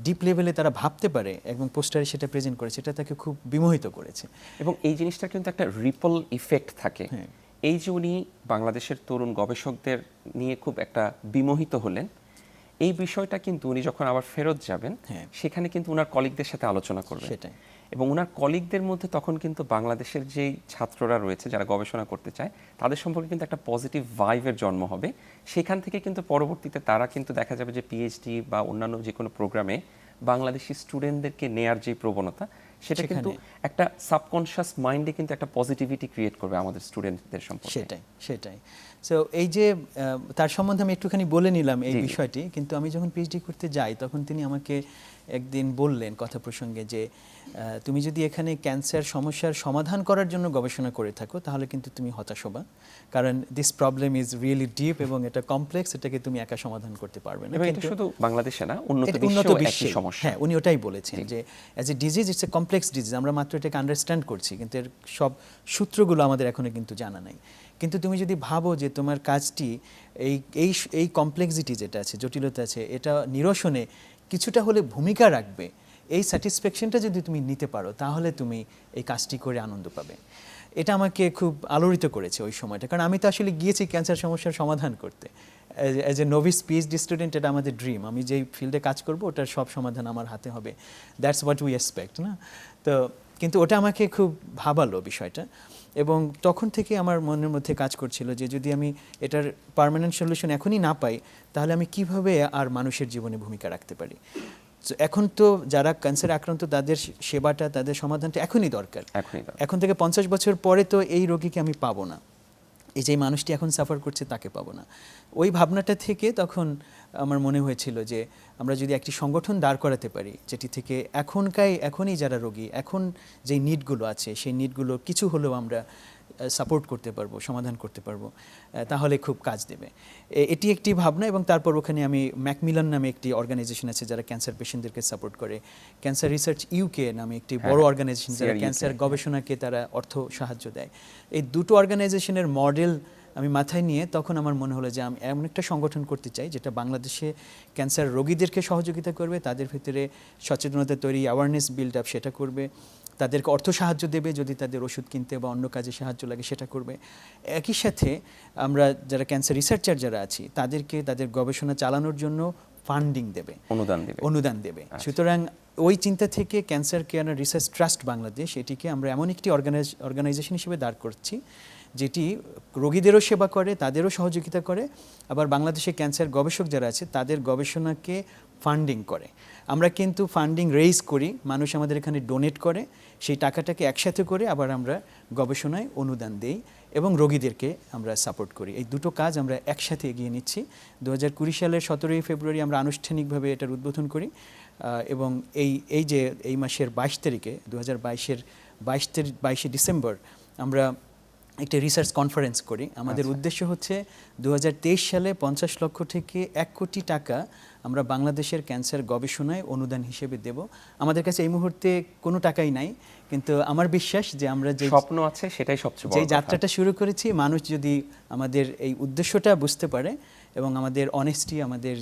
ডিপ লেভেলে তারা ভাবতে পারে, এবং পোস্টারে সেটা প্রেজেন্ট করেছে, এটা তাকে খুব বিমোহিত করেছে। এবং এই জিনিসটা কিন্তু একটা রিপল ইফেক্ট থাকে। এই যে উনি বাংলাদেশের তরুণ গবেষকদের নিয়ে খুব একটা বিমোহিত হলেন, এই বিষয়টা কিন্তু উনি যখন আবার ফেরত যাবেন, সেখানে কিন্তু ওনার কলিগদের সাথে আলোচনা করবেন, সেটাই। এবং ওনার কলিগদের মধ্যে তখন কিন্তু বাংলাদেশের যেই ছাত্ররা রয়েছে যারা গবেষণা করতে চায়, তাদের সম্পর্কে কিন্তু একটা পজিটিভ ভাইবের জন্ম হবে। সেখান থেকে কিন্তু পরবর্তীতে তারা কিন্তু দেখা যাবে যে পিএইচডি বা অন্যান্য যে কোনো প্রোগ্রামে বাংলাদেশি স্টুডেন্টদেরকে নেয়ার যে প্রবণতা, সেটা কিন্তু একটা সাবকনশিয়াস মাইন্ডে কিন্তু একটা পজিটিভিটি ক্রিয়েট করবে আমাদের স্টুডেন্টদের সম্পর্কে। সেটাই সো এই যে তার সম্বন্ধে আমি একটুখানি বলে নিলাম এই বিষয়টি, কিন্তু আমি যখন পিএইচডি করতে যাই তখন তিনি আমাকে একদিন বললেন কথা প্রসঙ্গে যে তুমি যদি এখানে ক্যান্সার সমস্যার সমাধান করার জন্য গবেষণা করে থাকো তাহলে কিন্তু তুমি হতাশ হবা, কারণ this problem is really deep এবং এটা কমপ্লেক্স, এটাকে তুমি একা সমাধান করতে পারবে না। কিন্তু শুধু বাংলাদেশে না, উন্নত বিশ্বে সমস্যা। হ্যাঁ, উনি ওটাই বলেছেন যে as a disease it's a complex disease, আমরা মাত্র এটাকে আন্ডারস্ট্যান্ড করছি কিন্তু এর সব সূত্রগুলো আমাদের এখনো কিন্তু জানা নাই। কিন্তু তুমি যদি ভাবো যে তোমার কাজটি এই কমপ্লেক্সিটি যেটা আছে, জটিলতা আছে, এটা নিরসনে কিছুটা হলে ভূমিকা রাখবে, এই স্যাটিসফ্যাকশনটা যদি তুমি নিতে পারো তাহলে তুমি এই কাজটি করে আনন্দ পাবে। এটা আমাকে খুব আলোড়িত করেছে ওই সময়টা, কারণ আমি তো আসলে গিয়েছি ক্যান্সার সমস্যার সমাধান করতে। As a novice PhD student এটা আমাদের ড্রিম, আমি যেই ফিল্ডে কাজ করব ওটার সব সমাধান আমার হাতে হবে, দ্যাটস হোয়াট উই এক্সপেক্ট না। তো কিন্তু ওটা আমাকে খুব ভাবালো বিষয়টা, এবং তখন থেকে আমার মনের মধ্যে কাজ করছিল যে যদি আমি এটার পার্মানেন্ট সলিউশন এখনই না পাই তাহলে আমি কিভাবে আর মানুষের জীবনে ভূমিকা রাখতে পারি। এখন তো যারা ক্যান্সারে আক্রান্ত তাদের সেবাটা, তাদের সমাধানটা এখনই দরকার। এখন থেকে 50 বছর পরে তো এই রোগীকে আমি পাবো না, এই যে মানুষটি এখন সাফার করছে তাকে পাবো না। ওই ভাবনাটা থেকে তখন আমার মনে হয়েছিল যে আমরা যদি একটি সংগঠন দাঁড় করাতে পারি যেটি থেকে এখনই যারা রোগী, এখন যে নিডগুলো আছে সেই নিডগুলো কিছু হলেও আমরা সাপোর্ট করতে পারবো, সমাধান করতে পারবো, তাহলে খুব কাজ দেবে। এটি একটি ভাবনা। এবং তারপর ওখানে আমি ম্যাকমিলান নামে একটি অর্গানাইজেশন আছে যারা ক্যান্সার পেশেন্টদেরকে সাপোর্ট করে, ক্যান্সার রিসার্চ ইউকে নামে একটি বড় অর্গানাইজেশন যারা ক্যান্সার গবেষণাকে তারা অর্থ সাহায্য দেয়। এই দুটো অর্গানাইজেশনের মডেল আমি মাথায় নিয়ে তখন আমার মনে হলো যে আমি এমন একটা সংগঠন করতে চাই যেটা বাংলাদেশে ক্যান্সার রোগীদেরকে সহযোগিতা করবে, তাদের ভিতরে সচেতনতা তৈরি, অ্যাওয়ারনেস বিল্ড আপ সেটা করবে, তাদেরকে অর্থ সাহায্য দেবে যদি তাদের ওষুধ কিনতে বা অন্য কাজে সাহায্য লাগে সেটা করবে। একই সাথে আমরা যারা ক্যান্সার রিসার্চার যারা আছি তাদেরকে তাদের গবেষণা চালানোর জন্য ফান্ডিং দেবে, অনুদান দেবে। সুতরাং ওই চিন্তা থেকে cancer care research trust Bangladesh, এটিকে আমরা এমন একটি অর্গানাইজেশন হিসেবে দাঁড় করছি যেটি রোগীদেরও সেবা করে, তাদেরও সহযোগিতা করে, আবার বাংলাদেশে ক্যান্সার গবেষক যারা আছে তাদের গবেষণাকে ফান্ডিং করে। আমরা কিন্তু ফান্ডিং রেইজ করি, মানুষ আমাদের এখানে ডোনেট করে, সেই টাকাটাকে একসাথে করে আবার আমরা গবেষণায় অনুদান দেই এবং রোগীদেরকে আমরা সাপোর্ট করি। এই দুটো কাজ আমরা একসাথে এগিয়ে নিচ্ছি। 2020 সালের 17 ফেব্রুয়ারি আমরা আনুষ্ঠানিকভাবে এটার উদ্বোধন করি এবং এই মাসের 22 তারিখে 2022-এর 22 ডিসেম্বর আমরা একটা রিসার্চ কনফারেন্স করি। আমাদের উদ্দেশ্য হচ্ছে 2023 সালে 50 লক্ষ থেকে 1 কোটি টাকা আমরা বাংলাদেশের ক্যান্সার গবেষণায় অনুদান হিসেবে দেব। আমাদের কাছে এই মুহূর্তে কোনো টাকাই নাই, কিন্তু আমার বিশ্বাস যে আমরা যে স্বপ্ন আছে সেটাই সবচেয়ে বড় কথা। যে যাত্রাটা শুরু করেছি, মানুষ যদি আমাদের এই উদ্দেশ্যটা বুঝতে পারে এবং আমাদের অনেস্টি, আমাদের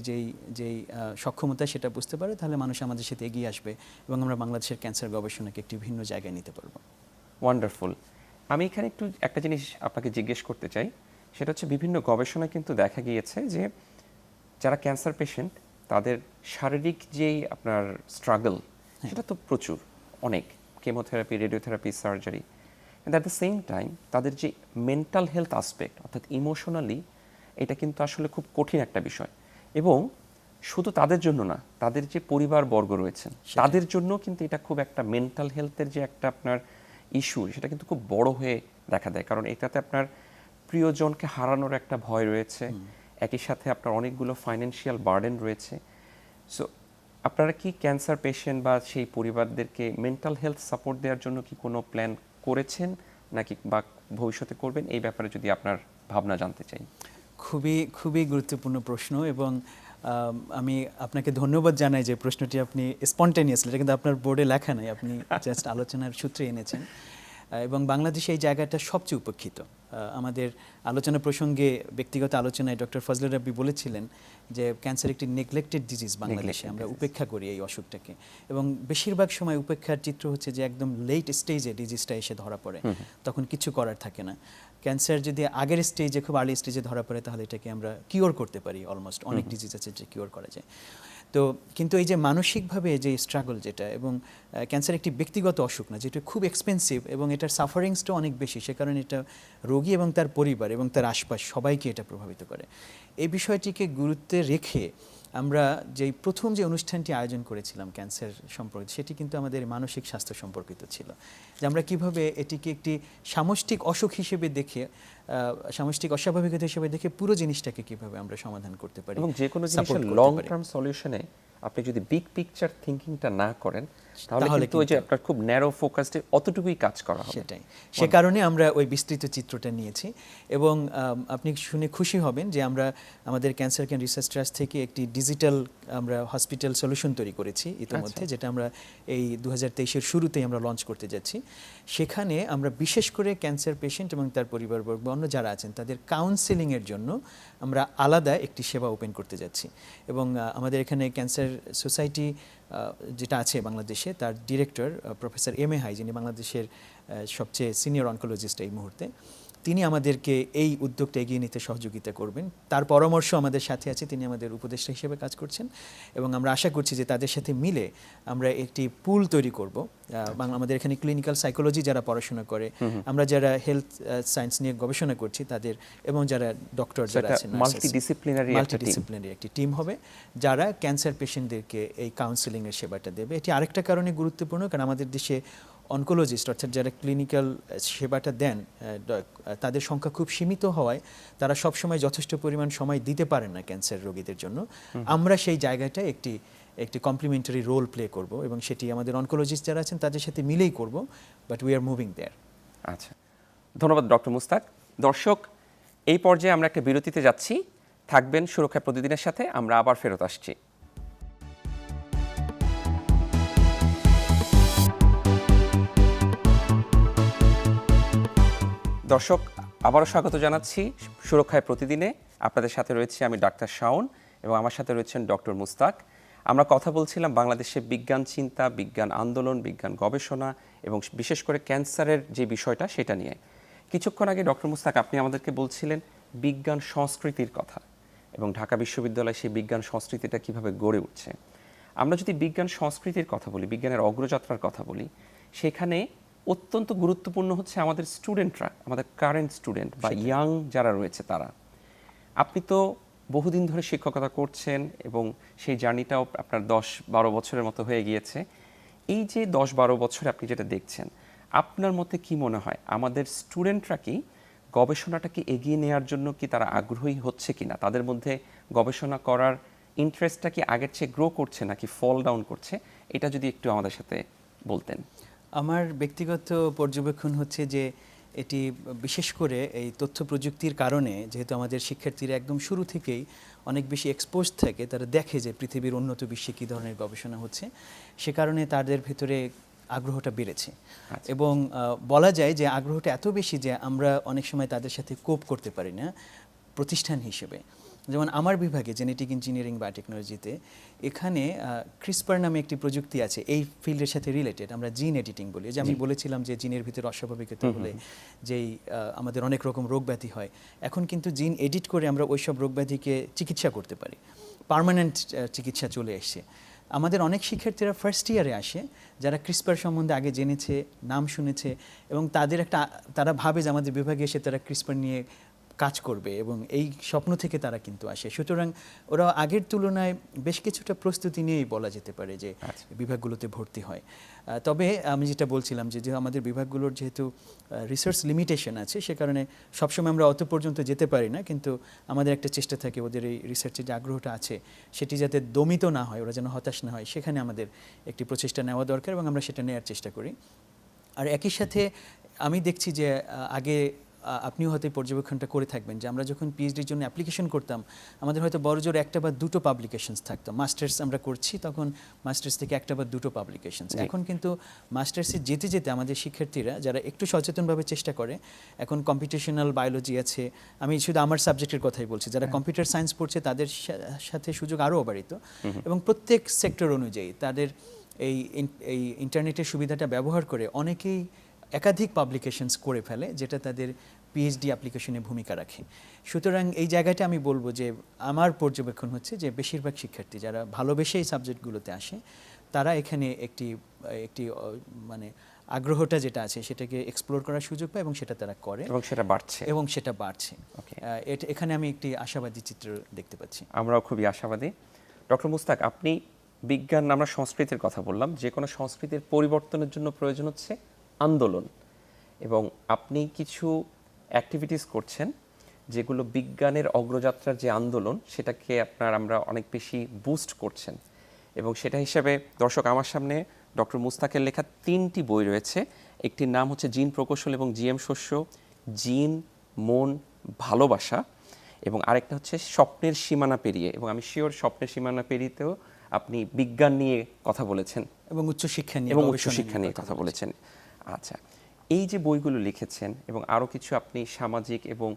যেই সক্ষমতা সেটা বুঝতে পারে, তাহলে মানুষ আমাদের সাথে এগিয়ে আসবে এবং আমরা বাংলাদেশের ক্যান্সার গবেষণাকে একটি ভিন্ন জায়গায় নিতে পারবো। ওয়ান্ডারফুল। আমি এখানে একটু একটা জিনিস আপনাকে জিজ্ঞেস করতে চাই, সেটা হচ্ছে বিভিন্ন গবেষণায় কিন্তু দেখা গিয়েছে যে যারা ক্যান্সার পেশেন্ট তাদের শারীরিক যেই আপনার স্ট্রাগল সেটা তো প্রচুর, অনেক chemotherapy, radiotherapy, surgery, and at the same time তাদের যে মেন্টাল হেলথ আসপেক্ট অর্থাৎ ইমোশনালি এটা কিন্তু আসলে খুব কঠিন একটা বিষয়। এবং শুধু তাদের জন্য না, তাদের যে পরিবারবর্গ রয়েছেন তাদের জন্য কিন্তু এটা খুব একটা মেন্টাল হেলথের যে একটা আপনার ইস্যু সেটা কিন্তু খুব বড় হয়ে দেখা দেয়, কারণ এটাতে আপনার প্রিয়জনকে হারানোর একটা ভয় রয়েছে, একই সাথে আপনার অনেকগুলো ফাইন্যান্সিয়াল বার্ডেন রয়েছে। সো আপনারা কি ক্যান্সার পেশেন্ট বা সেই পরিবারদেরকে মেন্টাল হেলথ সাপোর্ট দেওয়ার জন্য কি কোনো প্ল্যান করেছেন নাকি বা ভবিষ্যতে করবেন? এই ব্যাপারে যদি আপনার ভাবনা জানতে চাই। খুবই গুরুত্বপূর্ণ প্রশ্ন এবং আমি আপনাকে ধন্যবাদ জানাই যে প্রশ্নটি আপনি স্পন্টেনিয়াসলি, এটা কিন্তু আপনার বোর্ডে লেখা নাই, আপনি জাস্ট আলোচনার সূত্রে এনেছেন। এবং বাংলাদেশে এই জায়গাটা সবচেয়ে উপেক্ষিত। আমাদের আলোচনা প্রসঙ্গে ব্যক্তিগত আলোচনায় ডক্টর ফজলুর রাব্বি বলেছিলেন যে ক্যান্সার একটি নেগলেক্টেড ডিজিজ বাংলাদেশে, আমরা উপেক্ষা করি এই অসুখটাকে, এবং বেশিরভাগ সময় উপেক্ষার চিত্র হচ্ছে যে একদম লেট স্টেজে ডিজিজটা এসে ধরা পড়ে, তখন কিছু করার থাকে না। ক্যান্সার যদি আগের স্টেজে, খুব আর্লি স্টেজে ধরা পড়ে তাহলে এটাকে আমরা কিওর করতে পারি, অলমোস্ট অনেক ডিজিজ আছে যে কিওর করা যায়। তো কিন্তু এই যে মানসিকভাবে যে স্ট্রাগল যেটা, এবং ক্যান্সার একটি ব্যক্তিগত অসুখ না, যেটা খুব এক্সপেন্সিভ এবং এটার সাফারিংসটা অনেক বেশি, সে কারণে এটা রোগী এবং তার পরিবার এবং তার আশপাশ সবাইকে এটা প্রভাবিত করে। এই বিষয়টিকে গুরুত্বে রেখে আমরা যেই প্রথম যে অনুষ্ঠানটি আয়োজন করেছিলাম ক্যান্সার সম্পর্কে, সেটি কিন্তু আমাদের মানসিক স্বাস্থ্য সম্পর্কিত ছিল, যে আমরা কিভাবে এটিকে একটি সামষ্টিক অসুখ হিসেবে দেখে, সামষ্টিক অস্বাভাবিকতা হিসেবে দেখে পুরো জিনিসটাকে কিভাবে আমরা সমাধান করতে পারি এবং যে কোনো support জিনিসের করতে লং পারি। টার্ম সলিউশনে আপনি যদি বিগ পিকচার থিঙ্কিংটা না করেন, তাহলে তাহলে কিন্তু ওই যে আপনার খুব ন্যারো ফোকাসডে অতটুকুই কাজ করা হবে। সেটাই, সে কারণে আমরা ওই বিস্তৃত চিত্রটা নিয়েছি। এবং আপনি শুনে খুশি হবেন যে আমরা আমাদের ক্যান্সার কেয়ার রিসার্চ ট্রাস্ট থেকে একটি ডিজিটাল আমরা হসপিটাল সলিউশন তৈরি করেছি ইতিমধ্যে, যেটা আমরা এই 2023-এর শুরুতেই আমরা লঞ্চ করতে যাচ্ছি। সেখানে আমরা বিশেষ করে ক্যান্সার পেশেন্ট এবং তার পরিবারবর্গ অন্য যারা আছেন তাদের কাউন্সেলিংয়ের জন্য আমরা আলাদা একটি সেবা ওপেন করতে যাচ্ছি। এবং আমাদের এখানে ক্যান্সার সোসাইটি যেটা আছে বাংলাদেশে, তার ডিরেক্টর প্রফেসর এম.এ. হাই, যিনি বাংলাদেশের সবচেয়ে সিনিয়র অনকোলজিস্ট এই মুহূর্তে, তিনি আমাদেরকে এই উদ্যোগটা এগিয়ে নিতে সহযোগিতা করবেন। তার পরামর্শ আমাদের সাথে আছে, তিনি আমাদের উপদেষ্টা হিসেবে কাজ করছেন। এবং আমরা আশা করছি যে তাদের সাথে মিলে আমরা একটি পুল তৈরি করব। আমাদের এখানে ক্লিনিক্যাল সাইকোলজি যারা পড়াশোনা করে, আমরা যারা হেলথ সায়েন্স নিয়ে গবেষণা করছি তাদের, এবং যারা ডক্টর যারা আছেন, মাল্টিডিসিপ্লিনারি একটি টিম হবে যারা ক্যান্সার পেশেন্টদেরকে এই কাউন্সেলিংয়ের সেবাটা দেবে। এটি আরেকটা কারণে গুরুত্বপূর্ণ, কারণ আমাদের দেশে অনকোলজিস্ট অর্থাৎ যারা ক্লিনিক্যাল সেবাটা দেন তাদের সংখ্যা খুব সীমিত হওয়ায় তারা সবসময় যথেষ্ট পরিমাণ সময় দিতে পারেন না ক্যান্সার রোগীদের জন্য। আমরা সেই জায়গাটায় একটি কমপ্লিমেন্টারি রোল প্লে করব, এবং সেটি আমাদের অনকোলজিস্ট যারা আছেন তাদের সাথে মিলেই করব, বাট উই আর মুভিং দেয়ার। আচ্ছা, ধন্যবাদ ডক্টর মুস্তাক। দর্শক, এই পর্যায়ে আমরা একটা বিরতিতে যাচ্ছি, থাকবেন সুরক্ষা প্রতিদিনের সাথে, আমরা আবার ফেরত আসছি। দর্শক, আবারও স্বাগত জানাচ্ছি সুরক্ষায় প্রতিদিনে। আপনাদের সাথে রয়েছে আমি ডাক্তার শাওন, এবং আমার সাথে রয়েছেন ডক্টর মুস্তাক। আমরা কথা বলছিলাম বাংলাদেশে বিজ্ঞান চিন্তা, বিজ্ঞান আন্দোলন, বিজ্ঞান গবেষণা এবং বিশেষ করে ক্যান্সারের যে বিষয়টা সেটা নিয়ে। কিছুক্ষণ আগে ডক্টর মুস্তাক আপনি আমাদেরকে বলছিলেন বিজ্ঞান সংস্কৃতির কথা, এবং ঢাকা বিশ্ববিদ্যালয়ে সেই বিজ্ঞান সংস্কৃতিটা কিভাবে গড়ে উঠছে। আমরা যদি বিজ্ঞান সংস্কৃতির কথা বলি, বিজ্ঞানের অগ্রযাত্রার কথা বলি, সেখানে অত্যন্ত গুরুত্বপূর্ণ হচ্ছে আমাদের স্টুডেন্টরা, আমাদের কারেন্ট স্টুডেন্ট বা ইয়াং যারা রয়েছে তারা। আপনি তো বহুদিন ধরে শিক্ষকতা করছেন এবং সেই জার্নিটাও আপনার 10-12 বছরের মতো হয়ে গিয়েছে। এই যে 10-12 বছরে আপনি যেটা দেখছেন, আপনার মতে কি মনে হয় আমাদের স্টুডেন্টরা কি গবেষণাটাকে এগিয়ে নেওয়ার জন্য কি তারা আগ্রহী হচ্ছে কিনা, তাদের মধ্যে গবেষণা করার ইন্টারেস্টটা কি আগের চেয়ে গ্রো করছে নাকি ফল ডাউন করছে, এটা যদি একটু আমাদের সাথে বলতেন। আমার ব্যক্তিগত পর্যবেক্ষণ হচ্ছে যে এটি বিশেষ করে এই তথ্য প্রযুক্তির কারণে, যেহেতু আমাদের শিক্ষার্থীরা একদম শুরু থেকেই অনেক বেশি এক্সপোজ থাকে, তারা দেখে যে পৃথিবীর উন্নত বিশ্বে কী ধরনের গবেষণা হচ্ছে, সে কারণে তাদের ভেতরে আগ্রহটা বেড়েছে। এবং বলা যায় যে আগ্রহটা এত বেশি যে আমরা অনেক সময় তাদের সাথে কোপ করতে পারি না প্রতিষ্ঠান হিসেবে। যেমন আমার বিভাগে জেনেটিক ইঞ্জিনিয়ারিং বায়োটেকনোলজিতে এখানে ক্রিসপার নামে একটি প্রযুক্তি আছে এই ফিল্ডের সাথে রিলেটেড, আমরা জিন এডিটিং বলি। যে আমি বলেছিলাম যে জিনের ভিতরে অস্বাভাবিকতা হলে যেই আমাদের অনেক রকম রোগ ব্যাধি হয়, এখন কিন্তু জিন এডিট করে আমরা ওইসব রোগ ব্যাধিকে চিকিৎসা করতে পারি, পার্মানেন্ট চিকিৎসা চলে এসছে। আমাদের অনেক শিক্ষার্থীরা ফার্স্ট ইয়ারে আসে যারা ক্রিসপার সম্বন্ধে আগে জেনেছে, নাম শুনেছে, এবং তারা ভাবে যে আমাদের বিভাগে এসে তারা ক্রিসপার নিয়ে কাজ করবে, এবং এই স্বপ্ন থেকে তারা কিন্তু আসে। সুতরাং ওরা আগের তুলনায় বেশ কিছুটা প্রস্তুতি নিয়েই বলা যেতে পারে যে বিভাগগুলোতে ভর্তি হয়। তবে আমি যেটা বলছিলাম যে আমাদের বিভাগগুলোর যেহেতু রিসার্চ লিমিটেশন আছে, সে কারণে সবসময় আমরা অত পর্যন্ত যেতে পারি না, কিন্তু আমাদের একটা চেষ্টা থাকে ওদের এই রিসার্চের যে আগ্রহটা আছে সেটি যাতে দমিত না হয়, ওরা যেন হতাশ না হয়, সেখানে আমাদের একটি প্রচেষ্টা নেওয়া দরকার, এবং আমরা সেটা নেওয়ার চেষ্টা করি। আর একই সাথে আমি দেখছি যে আগে আপনিও হয়তো পর্যবেক্ষণটা করে থাকবেন যে আমরা যখন পিএইচডির জন্য অ্যাপ্লিকেশন করতাম, আমাদের হয়তো বড়জোর একটা বা দুটো পাবলিকেশনস থাকতো। মাস্টার্স আমরা করছি, তখন মাস্টার্স থেকে একটা বা দুটো পাবলিকেশনস। এখন কিন্তু মাস্টার্সে যেতে যেতে আমাদের শিক্ষার্থীরা যারা একটু সচেতনভাবে চেষ্টা করে, এখন কম্পিটিশনাল বায়োলজি আছে, আমি শুধু আমার সাবজেক্টের কথাই বলছি, যারা কম্পিউটার সায়েন্স পড়ছে তাদের সাথে সুযোগ আরও অবারিত, এবং প্রত্যেক সেক্টর অনুযায়ী তাদের এই ইন্টারনেটের সুবিধাটা ব্যবহার করে অনেকেই একাধিক পাবলিকেশনস করে ফেলে, যেটা তাদের পিএইচডি অ্যাপ্লিকেশনে ভূমিকা রাখে। সুতরাং এই জায়গাটা আমি বলবো যে আমার পর্যবেক্ষণ হচ্ছে যে বেশিরভাগ শিক্ষার্থী যারা ভালোবেসে এই সাবজেক্টগুলোতে আসে, তারা এখানে একটি মানে আগ্রহটা যেটা আছে সেটাকে এক্সপ্লোর করার সুযোগ পায়, এবং সেটা তারা করে, এবং সেটা বাড়ছে। এখানে আমি একটি আশাবাদী চিত্র দেখতে পাচ্ছি। আমরাও খুবই আশাবাদী। ডক্টর মুস্তাক, আপনি বিজ্ঞান, আমরা সংস্কৃতির কথা বললাম, যে কোনো সংস্কৃতির পরিবর্তনের জন্য প্রয়োজন হচ্ছে আন্দোলন, এবং আপনি কিছু অ্যাক্টিভিটিস করছেন যেগুলো বিজ্ঞানের অগ্রযাত্রার যে আন্দোলন সেটাকে আমরা অনেক বেশি বুস্ট করছেন। এবং সেটা হিসাবে দর্শক, আমার সামনে ডক্টর মুস্তাকের লেখা 3টি বই রয়েছে। একটির নাম হচ্ছে জিন প্রকৌশল এবং জিএম শস্য, জিন, মন, ভালোবাসা, এবং আরেকটা হচ্ছে স্বপ্নের সীমানা পেরিয়ে। এবং আমি শিওর স্বপ্নের সীমানা পেরিয়েতেও আপনি বিজ্ঞান নিয়ে কথা বলেছেন এবং উচ্চশিক্ষা নিয়ে, এবং উচ্চশিক্ষা নিয়ে কথা বলেছেন। আচ্ছা, এই যে বইগুলো লিখেছেন এবং আরও কিছু আপনি সামাজিক এবং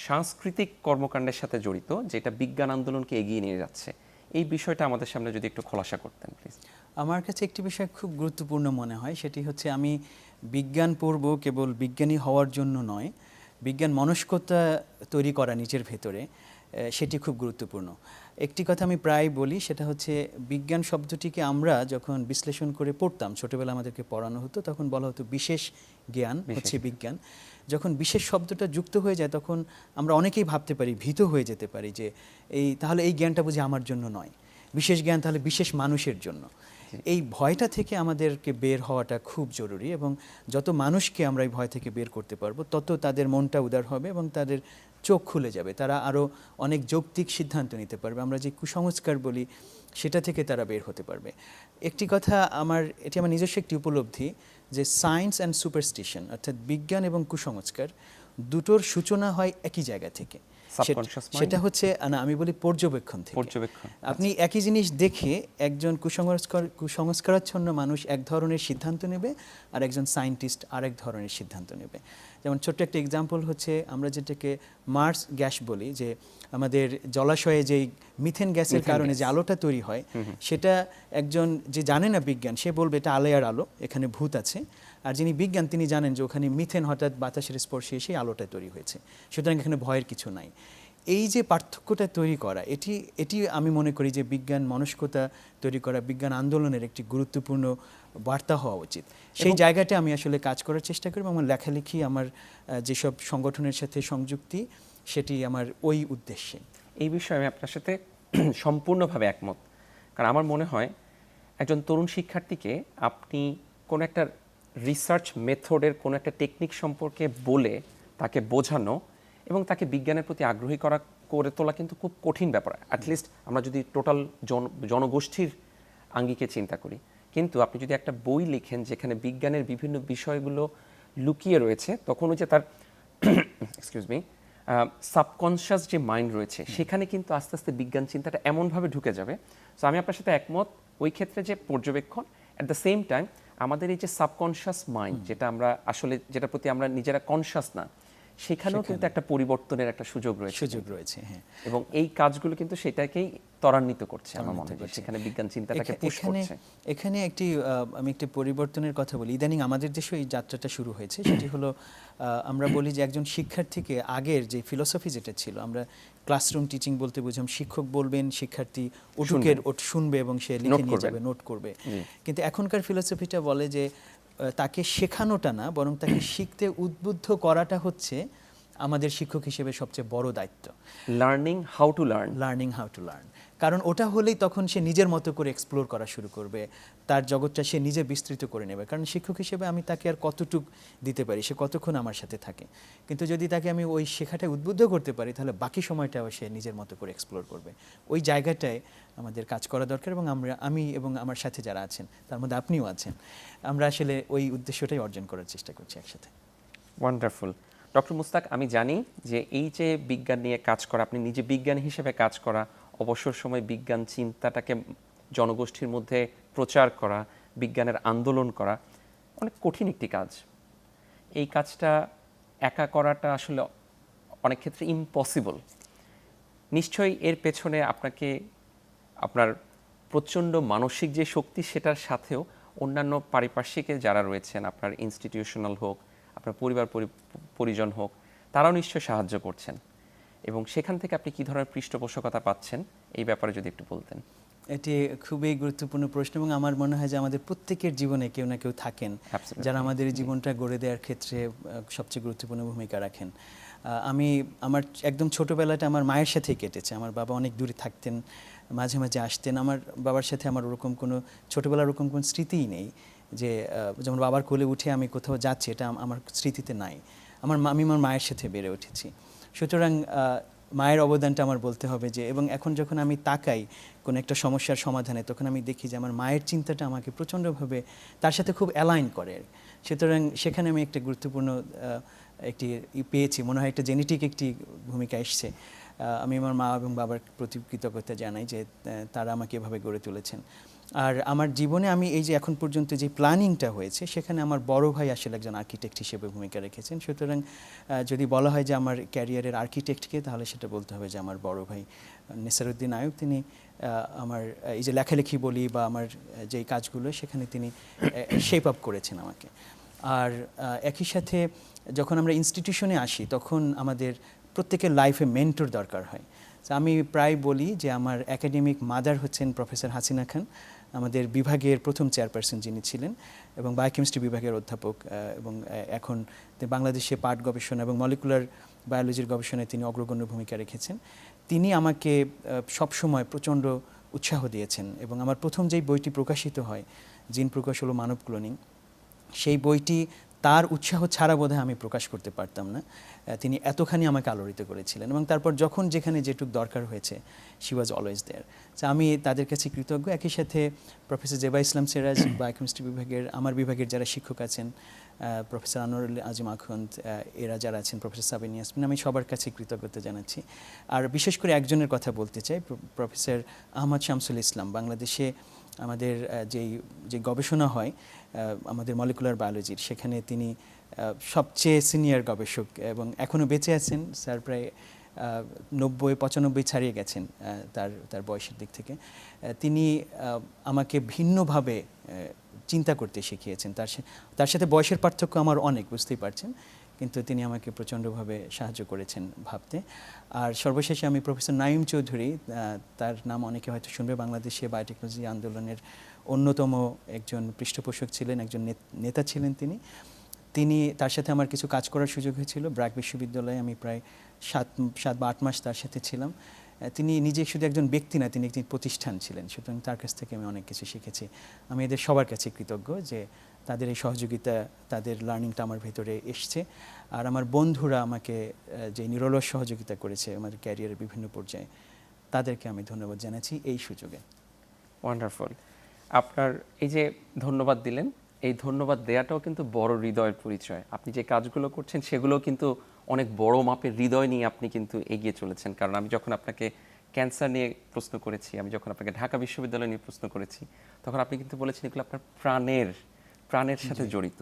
সাংস্কৃতিক কর্মকাণ্ডের সাথে জড়িত, যেটা বিজ্ঞান আন্দোলনকে এগিয়ে নিয়ে যাচ্ছে, এই বিষয়টা আমাদের সামনে যদি একটু খোলাসা করতেন প্লিজ। আমার কাছে একটি বিষয় খুব গুরুত্বপূর্ণ মনে হয়, সেটি হচ্ছে আমি বিজ্ঞান পড়ব কেবল বিজ্ঞানী হওয়ার জন্য নয়, বিজ্ঞান মনস্কতা তৈরি করা নিজের ভেতরে, সেটি খুব গুরুত্বপূর্ণ। একটি কথা আমি প্রায় বলি, সেটা হচ্ছে বিজ্ঞান শব্দটিকে আমরা যখন বিশ্লেষণ করে পড়তাম, ছোটবেলা আমাদেরকে পড়ানো হতো, তখন বলা হতো বিশেষ জ্ঞান হচ্ছে বিজ্ঞান। যখন বিশেষ শব্দটা যুক্ত হয়ে যায় তখন আমরা অনেকেই ভাবতে পারি, ভীত হয়ে যেতে পারি যে তাহলে এই জ্ঞানটা বুঝি আমার জন্য নয়, বিশেষ জ্ঞান তাহলে বিশেষ মানুষের জন্য। এই ভয়টা থেকে আমাদেরকে বের হওয়াটা খুব জরুরি, এবং যত মানুষকে আমরা এই ভয় থেকে বের করতে পারবো তত তাদের মনটা উদার হবে এবং তাদের চোখ খুলে যাবে, তারা আরও অনেক যৌক্তিক সিদ্ধান্ত নিতে পারবে। আমরা যে কুসংস্কার বলি সেটা থেকে তারা বের হতে পারবে। একটি কথা এটি আমার নিজস্ব একটি উপলব্ধি, যে সায়েন্স অ্যান্ড সুপারস্টিশন, অর্থাৎ বিজ্ঞান এবং কুসংস্কার দুটোর সূচনা হয় একই জায়গা থেকে। সেটা হচ্ছে আমি বলি পর্যবেক্ষণ থেকে। আপনি একই জিনিস দেখে একজন কুসংস্কারাচ্ছন্ন মানুষ এক ধরনের সিদ্ধান্ত নেবে, আর একজন সায়েন্টিস্ট আরেক ধরনের সিদ্ধান্ত নেবে। যেমন ছোট্ট একটা এক্সাম্পল হচ্ছে, আমরা যেটাকে মার্স গ্যাস বলি, যে আমাদের জলাশয়ে যেই মিথেন গ্যাসের কারণে যে আলোটা তৈরি হয়, সেটা একজন যে জানে না বিজ্ঞান, সে বলবে এটা আলেয়ার আলো, এখানে ভূত আছে। আর যিনি বিজ্ঞান তিনি জানেন যে ওখানে মিথেন হঠাৎ বাতাসের স্পর্শে এসে আলোটা তৈরি হয়েছে, সুতরাং এখানে ভয়ের কিছু নাই। এই যে পার্থক্যটা তৈরি করা, এটি আমি মনে করি যে বিজ্ঞান মনস্কতা তৈরি করা, বিজ্ঞান আন্দোলনের একটি গুরুত্বপূর্ণ বার্তা হওয়া উচিত। সেই জায়গাটা আমি আসলে কাজ করার চেষ্টা করি, আমার লেখালেখি, আমার যেসব সংগঠনের সাথে সংযুক্তি, সেটি আমার ওই উদ্দেশ্যে। এই বিষয়ে আমি আপনার সাথে সম্পূর্ণভাবে একমত, কারণ আমার মনে হয় একজন তরুণ শিক্ষার্থীকে আপনি কোনো একটা রিসার্চ মেথডের কোনো একটা টেকনিক সম্পর্কে বলে তাকে বোঝানো এবং তাকে বিজ্ঞানের প্রতি আগ্রহী করে তোলা কিন্তু খুব কঠিন ব্যাপার, অ্যাটলিস্ট আমরা যদি টোটাল জনগোষ্ঠীর আঙ্গিকে চিন্তা করি। কিন্তু আপনি যদি একটা বই লিখেন যেখানে বিজ্ঞানের বিভিন্ন বিষয়গুলো লুকিয়ে রয়েছে, তখন ওই যে তার এক্সকিউজ মি সাবকনশিয়াস যে মাইন্ড রয়েছে, সেখানে কিন্তু আস্তে আস্তে বিজ্ঞান চিন্তাটা এমনভাবে ঢুকে যাবে। সো আমি আপনার সাথে একমত ওই ক্ষেত্রে, যে পর্যবেক্ষণ, অ্যাট দ্য সেম টাইম আমাদের এই যে সাবকনশিয়াস মাইন্ড, যেটা আমরা আসলে যেটার প্রতি আমরা নিজেরা কনশাস না, সেখানেও কিন্তু একটা পরিবর্তনের একটা সুযোগ রয়েছে। হ্যাঁ, এবং এই কাজগুলো কিন্তু সেটাকেই ত্বরান্বিত করছে আমার মনে হয়, সেখানে বিজ্ঞান চিন্তাটাকে পুশ করছে। এখানে আমি একটি পরিবর্তনের কথা বলি। ইদানিং আমাদের দেশে এই যাত্রাটা শুরু হয়েছে, সেটি হলো আমরা বলি যে একজন শিক্ষার্থীকে আগের যে ফিলোসফি যেটা ছিল, আমরা ক্লাসরুম টিচিং বলতে বুঝাম শিক্ষক বলবেন, শিক্ষার্থী শুনবে এবং সে লিখে নিয়ে যাবে, নোট করবে। কিন্তু এখনকার ফিলোসফিটা বলে যে তাকে শেখানোটা না, বরং তাকে শিখতে উদ্বুদ্ধ করাটা হচ্ছে আমাদের শিক্ষক হিসেবে সবচেয়ে বড় দায়িত্ব। লার্নিং হাউ টু লার্ন, কারণ ওটা হলেই তখন সে নিজের মতো করে এক্সপ্লোর করা শুরু করবে, তার জগৎটা সে নিজে বিস্তৃত করে নেবে। কারণ শিক্ষক হিসেবে আমি তাকে আর কতটুক দিতে পারি, সে কতক্ষণ আমার সাথে থাকে। কিন্তু যদি তাকে আমি ওই শেখাটায় উদ্বুদ্ধ করতে পারি, তাহলে বাকি সময়টাও সে নিজের মতো করে এক্সপ্লোর করবে। ওই জায়গাটায় আমাদের কাজ করা দরকার, এবং আমি এবং আমার সাথে যারা আছেন, তার মধ্যে আপনিও আছেন, আমরা আসলে ওই উদ্দেশ্যটাই অর্জন করার চেষ্টা করছি একসাথে। ওয়ান্ডারফুল। ডক্টর মুস্তাক, আমি জানি যে এই যে বিজ্ঞান নিয়ে কাজ করা, আপনি নিজে বিজ্ঞানী হিসেবে কাজ করা, অবসর সময় বিজ্ঞান চিন্তাটাকে জনগোষ্ঠীর মধ্যে প্রচার করা, বিজ্ঞানের আন্দোলন করা অনেক কঠিন একটি কাজ। এই কাজটা একা করাটা আসলে অনেক ক্ষেত্রে ইম্পসিবল। নিশ্চয়ই এর পেছনে আপনার প্রচণ্ড মানসিক যে শক্তি, সেটার সাথেও অন্যান্য পারিপার্শ্বিকে যারা রয়েছেন, আপনার ইনস্টিটিউশনাল হোক, আপনার পরিবার পরিজন হোক, তারাও নিশ্চয়ই সাহায্য করছেন। এবং সেখান থেকে আপনি কী ধরনের পৃষ্ঠপোষকতা পাচ্ছেন, এই ব্যাপারে যদি একটু বলতেন। এটি খুবই গুরুত্বপূর্ণ প্রশ্ন, এবং আমার মনে হয় যে আমাদের প্রত্যেকের জীবনে কেউ না কেউ থাকেন যারা আমাদের জীবনটা গড়ে দেওয়ার ক্ষেত্রে সবচেয়ে গুরুত্বপূর্ণ ভূমিকা রাখেন। আমার একদম ছোটোবেলাটা আমার মায়ের সাথেই কেটেছে। আমার বাবা অনেক দূরে থাকতেন, মাঝে মাঝে আসতেন। আমার বাবার সাথে আমার ওরকম কোনো ছোটোবেলার ওরকম কোনো স্মৃতিই নেই যে যেমন বাবার কোলে উঠে আমি কোথাও যাচ্ছি, এটা আমার স্মৃতিতে নাই। আমি আমার মায়ের সাথে বেড়ে উঠেছি, সুতরাং মায়ের অবদানটা আমার বলতে হবে যে, এবং এখন যখন আমি তাকাই কোনো একটা সমস্যার সমাধানে, তখন আমি দেখি যে আমার মায়ের চিন্তাটা আমাকে প্রচণ্ডভাবে তার সাথে খুব অ্যালাইন করে। সুতরাং সেখানে আমি একটা গুরুত্বপূর্ণ একটি পেয়েছি, মনে হয় একটা জেনেটিক একটি ভূমিকা এসছে। আমি আমার মা এবং বাবার প্রতি কৃতজ্ঞতা জানাই যে তারা আমাকে এভাবে গড়ে তুলেছেন। আর আমার জীবনে আমি এই যে এখন পর্যন্ত যে প্ল্যানিংটা হয়েছে, সেখানে আমার বড় ভাই আসলে একজন আর্কিটেক্ট হিসেবে ভূমিকা রেখেছেন। সুতরাং যদি বলা হয় যে আমার ক্যারিয়ারের আর্কিটেক্টকে, তাহলে সেটা বলতে হবে যে আমার বড় ভাই নেসারউদ্দিন আয়ুব। তিনি আমার এই যে লেখালেখি বলি বা আমার যেই কাজগুলো, সেখানে তিনি শেপ আপ করেছেন আমাকে। আর একই সাথে যখন আমরা ইনস্টিটিউশনে আসি, তখন আমাদের প্রত্যেকের লাইফে মেন্টর দরকার হয়। আমি প্রায় বলি যে আমার একাডেমিক মাদার হচ্ছেন প্রফেসর হাসিনা খান, আমাদের বিভাগের প্রথম চেয়ারপারসন যিনি ছিলেন এবং বায়োকেমিস্ট্রি বিভাগের অধ্যাপক, এবং এখন বাংলাদেশে পাট গবেষণা এবং মলিকুলার বায়োলজির গবেষণায় তিনি অগ্রগণ্য ভূমিকা রেখেছেন। তিনি আমাকে সবসময় প্রচণ্ড উৎসাহ দিয়েছেন, এবং আমার প্রথম যেই বইটি প্রকাশিত হয়, জিন প্রকাশ হলো মানব ক্লোনিং, সেই বইটি তার উৎসাহ ছাড়া বোধহয় আমি প্রকাশ করতে পারতাম না। তিনি এতখানি আমাকে আলোড়িত করেছিলেন, এবং তারপর যখন যেখানে যেটুক দরকার হয়েছে, শি ওয়াজ অলওয়েজ দেয়ার। আমি তাদের কাছে কৃতজ্ঞ। একই সাথে প্রফেসর জেবা ইসলাম সিরাজ, বায়োকেমিস্ট্রি বিভাগের আমার বিভাগের যারা শিক্ষক আছেন, প্রফেসর আনোয়ারুল আজিম আখন্দ, এরা যারা আছেন, প্রফেসর সাবিন ইয়াসমিন, আমি সবার কাছে কৃতজ্ঞতা জানাচ্ছি। আর বিশেষ করে একজনের কথা বলতে চাই, প্রফেসর আহমদ শামসুল ইসলাম। বাংলাদেশে আমাদের যে গবেষণা হয় আমাদের মলিকুলার বায়োলজির, সেখানে তিনি সবচেয়ে সিনিয়র গবেষক এবং এখনও বেঁচে আছেন। স্যার প্রায় 90-95 ছাড়িয়ে গেছেন তার বয়সের দিক থেকে। তিনি আমাকে ভিন্নভাবে চিন্তা করতে শিখিয়েছেন। তার সাথে বয়সের পার্থক্য আমার অনেক, বুঝতেই পারছেন, কিন্তু তিনি আমাকে প্রচণ্ডভাবে সাহায্য করেছেন ভাবতে। আর সর্বশেষে আমি প্রফেসর নাঈম চৌধুরী, তার নাম অনেকে হয়তো শুনবে, বাংলাদেশে বায়োটেকনোলজি আন্দোলনের অন্যতম একজন পৃষ্ঠপোষক ছিলেন, একজন নেতা ছিলেন তিনি। তার সাথে আমার কিছু কাজ করার সুযোগ হয়েছিল ব্র্যাক বিশ্ববিদ্যালয়ে। আমি প্রায় 7 বা 8 মাস তার সাথে ছিলাম। তিনি নিজে শুধু একজন ব্যক্তি না, তিনি একটি প্রতিষ্ঠান ছিলেন। সুতরাং তার কাছ থেকে আমি অনেক কিছু শিখেছি। আমি এদের সবার কাছে কৃতজ্ঞ যে তাদের এই সহযোগিতা, তাদের লার্নিংটা আমার ভেতরে এসছে। আর আমার বন্ধুরা আমাকে যে নিরলস সহযোগিতা করেছে আমার ক্যারিয়ারের বিভিন্ন পর্যায়ে, তাদেরকে আমি ধন্যবাদ জানাচ্ছি এই সুযোগে। ওয়ান্ডারফুল। আপনার এই যে ধন্যবাদ দিলেন, এই ধন্যবাদ দেওয়াটাও কিন্তু বড় হৃদয়ের পরিচয়। আপনি যে কাজগুলো করছেন সেগুলো কিন্তু অনেক বড় মাপের হৃদয় নিয়ে আপনি কিন্তু এগিয়ে চলেছেন। কারণ আমি যখন আপনাকে ক্যান্সার নিয়ে প্রশ্ন করেছি, আমি যখন আপনাকে ঢাকা বিশ্ববিদ্যালয় নিয়ে প্রশ্ন করেছি, তখন আপনি কিন্তু বলেছেন এগুলো আপনার প্রাণের সাথে জড়িত,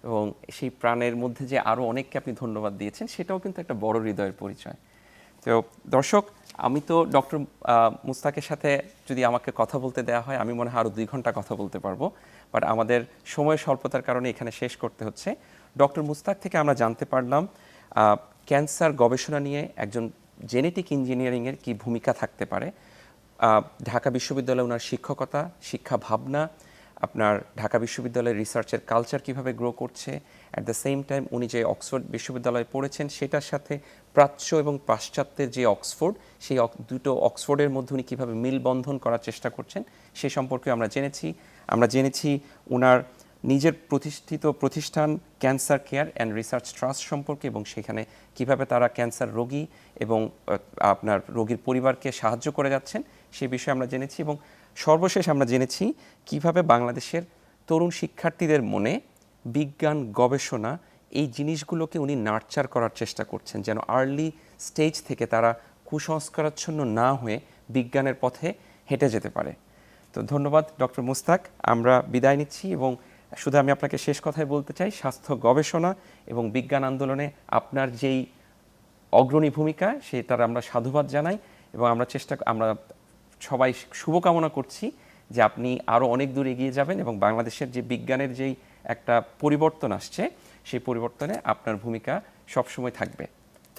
এবং সেই প্রাণের মধ্যে যে আরও অনেককে আপনি ধন্যবাদ দিয়েছেন, সেটাও কিন্তু একটা বড় হৃদয়ের পরিচয়। তো দর্শক, আমি তো ডক্টর মুস্তাকের সাথে যদি আমাকে কথা বলতে দেওয়া হয়, আমি মনে হয় আরও 2 ঘন্টা কথা বলতে পারবো, বাট আমাদের সময় স্বল্পতার কারণে এখানে শেষ করতে হচ্ছে। ডক্টর মুস্তাক থেকে আমরা জানতে পারলাম ক্যান্সার গবেষণা নিয়ে একজন জেনেটিক ইঞ্জিনিয়ারিংয়ের কী ভূমিকা থাকতে পারে। ঢাকা বিশ্ববিদ্যালয়ে ওনার শিক্ষকতা, শিক্ষা ভাবনা, আপনার ঢাকা বিশ্ববিদ্যালয়ের রিসার্চের কালচার কিভাবে গ্রো করছে, অ্যাট দ্য সেম টাইম উনি যে অক্সফোর্ড বিশ্ববিদ্যালয়ে পড়েছেন সেটার সাথে প্রাচ্য এবং পাশ্চাত্যের যে অক্সফোর্ড, সেই দুটো অক্সফোর্ডের মধ্যে উনি কীভাবে মিলবন্ধন করার চেষ্টা করছেন সে সম্পর্কে আমরা জেনেছি ওনার নিজের প্রতিষ্ঠিত প্রতিষ্ঠান cancer care and research trust সম্পর্কে, এবং সেখানে কিভাবে তারা ক্যান্সার রোগী এবং আপনার রোগীর পরিবারকে সাহায্য করে যাচ্ছেন সে বিষয়ে আমরা জেনেছি। এবং সর্বশেষ আমরা জেনেছি কিভাবে বাংলাদেশের তরুণ শিক্ষার্থীদের মনে বিজ্ঞান গবেষণা এই জিনিসগুলোকে উনি নার্চার করার চেষ্টা করছেন, যেন আর্লি স্টেজ থেকে তারা কুসংস্কারাচ্ছন্ন না হয়ে বিজ্ঞানের পথে হেঁটে যেতে পারে। তো ধন্যবাদ ডক্টর মুস্তাক, আমরা বিদায় নিচ্ছি। এবং শুধু আমি আপনাকে শেষ কথায় বলতে চাই, স্বাস্থ্য গবেষণা এবং বিজ্ঞান আন্দোলনে আপনার যেই অগ্রণী ভূমিকা, সেটার আমরা সাধুবাদ জানাই, এবং আমরা সবাই শুভকামনা করছি যে আপনি আরও অনেক দূর এগিয়ে যাবেন এবং বাংলাদেশের যে বিজ্ঞানের যেই একটা পরিবর্তন আসছে, সেই পরিবর্তনে আপনার ভূমিকা সবসময় থাকবে।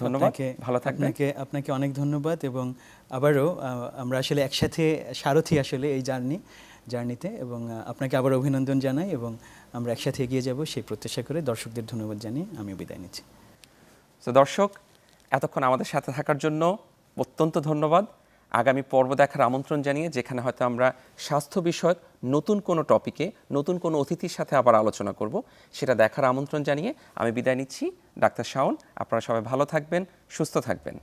ধন্যবাদ, ভালো থাকবেন। আপনাকে অনেক ধন্যবাদ, এবং আবারও আমরা আসলে একসাথে সারথি আসলে এই জার্নিতে, এবং আপনাকে আবার অভিনন্দন জানাই, এবং আমরা একসাথে এগিয়ে যাব সেই প্রত্যাশা করে দর্শকদের ধন্যবাদ জানিয়ে আমি বিদায় নিচ্ছি। তো দর্শক, এতক্ষণ আমাদের সাথে থাকার জন্য অত্যন্ত ধন্যবাদ। আগামী পর্ব দেখার আমন্ত্রণ জানিয়ে, যেখানে হয়তো আমরা স্বাস্থ্য বিষয়ক নতুন কোনো টপিকে নতুন কোনো অতিথির সাথে আবার আলোচনা করব, সেটা দেখার আমন্ত্রণ জানিয়ে আমি বিদায় নিচ্ছি। ডাক্তার শাওন, আপনারা সবাই ভালো থাকবেন, সুস্থ থাকবেন।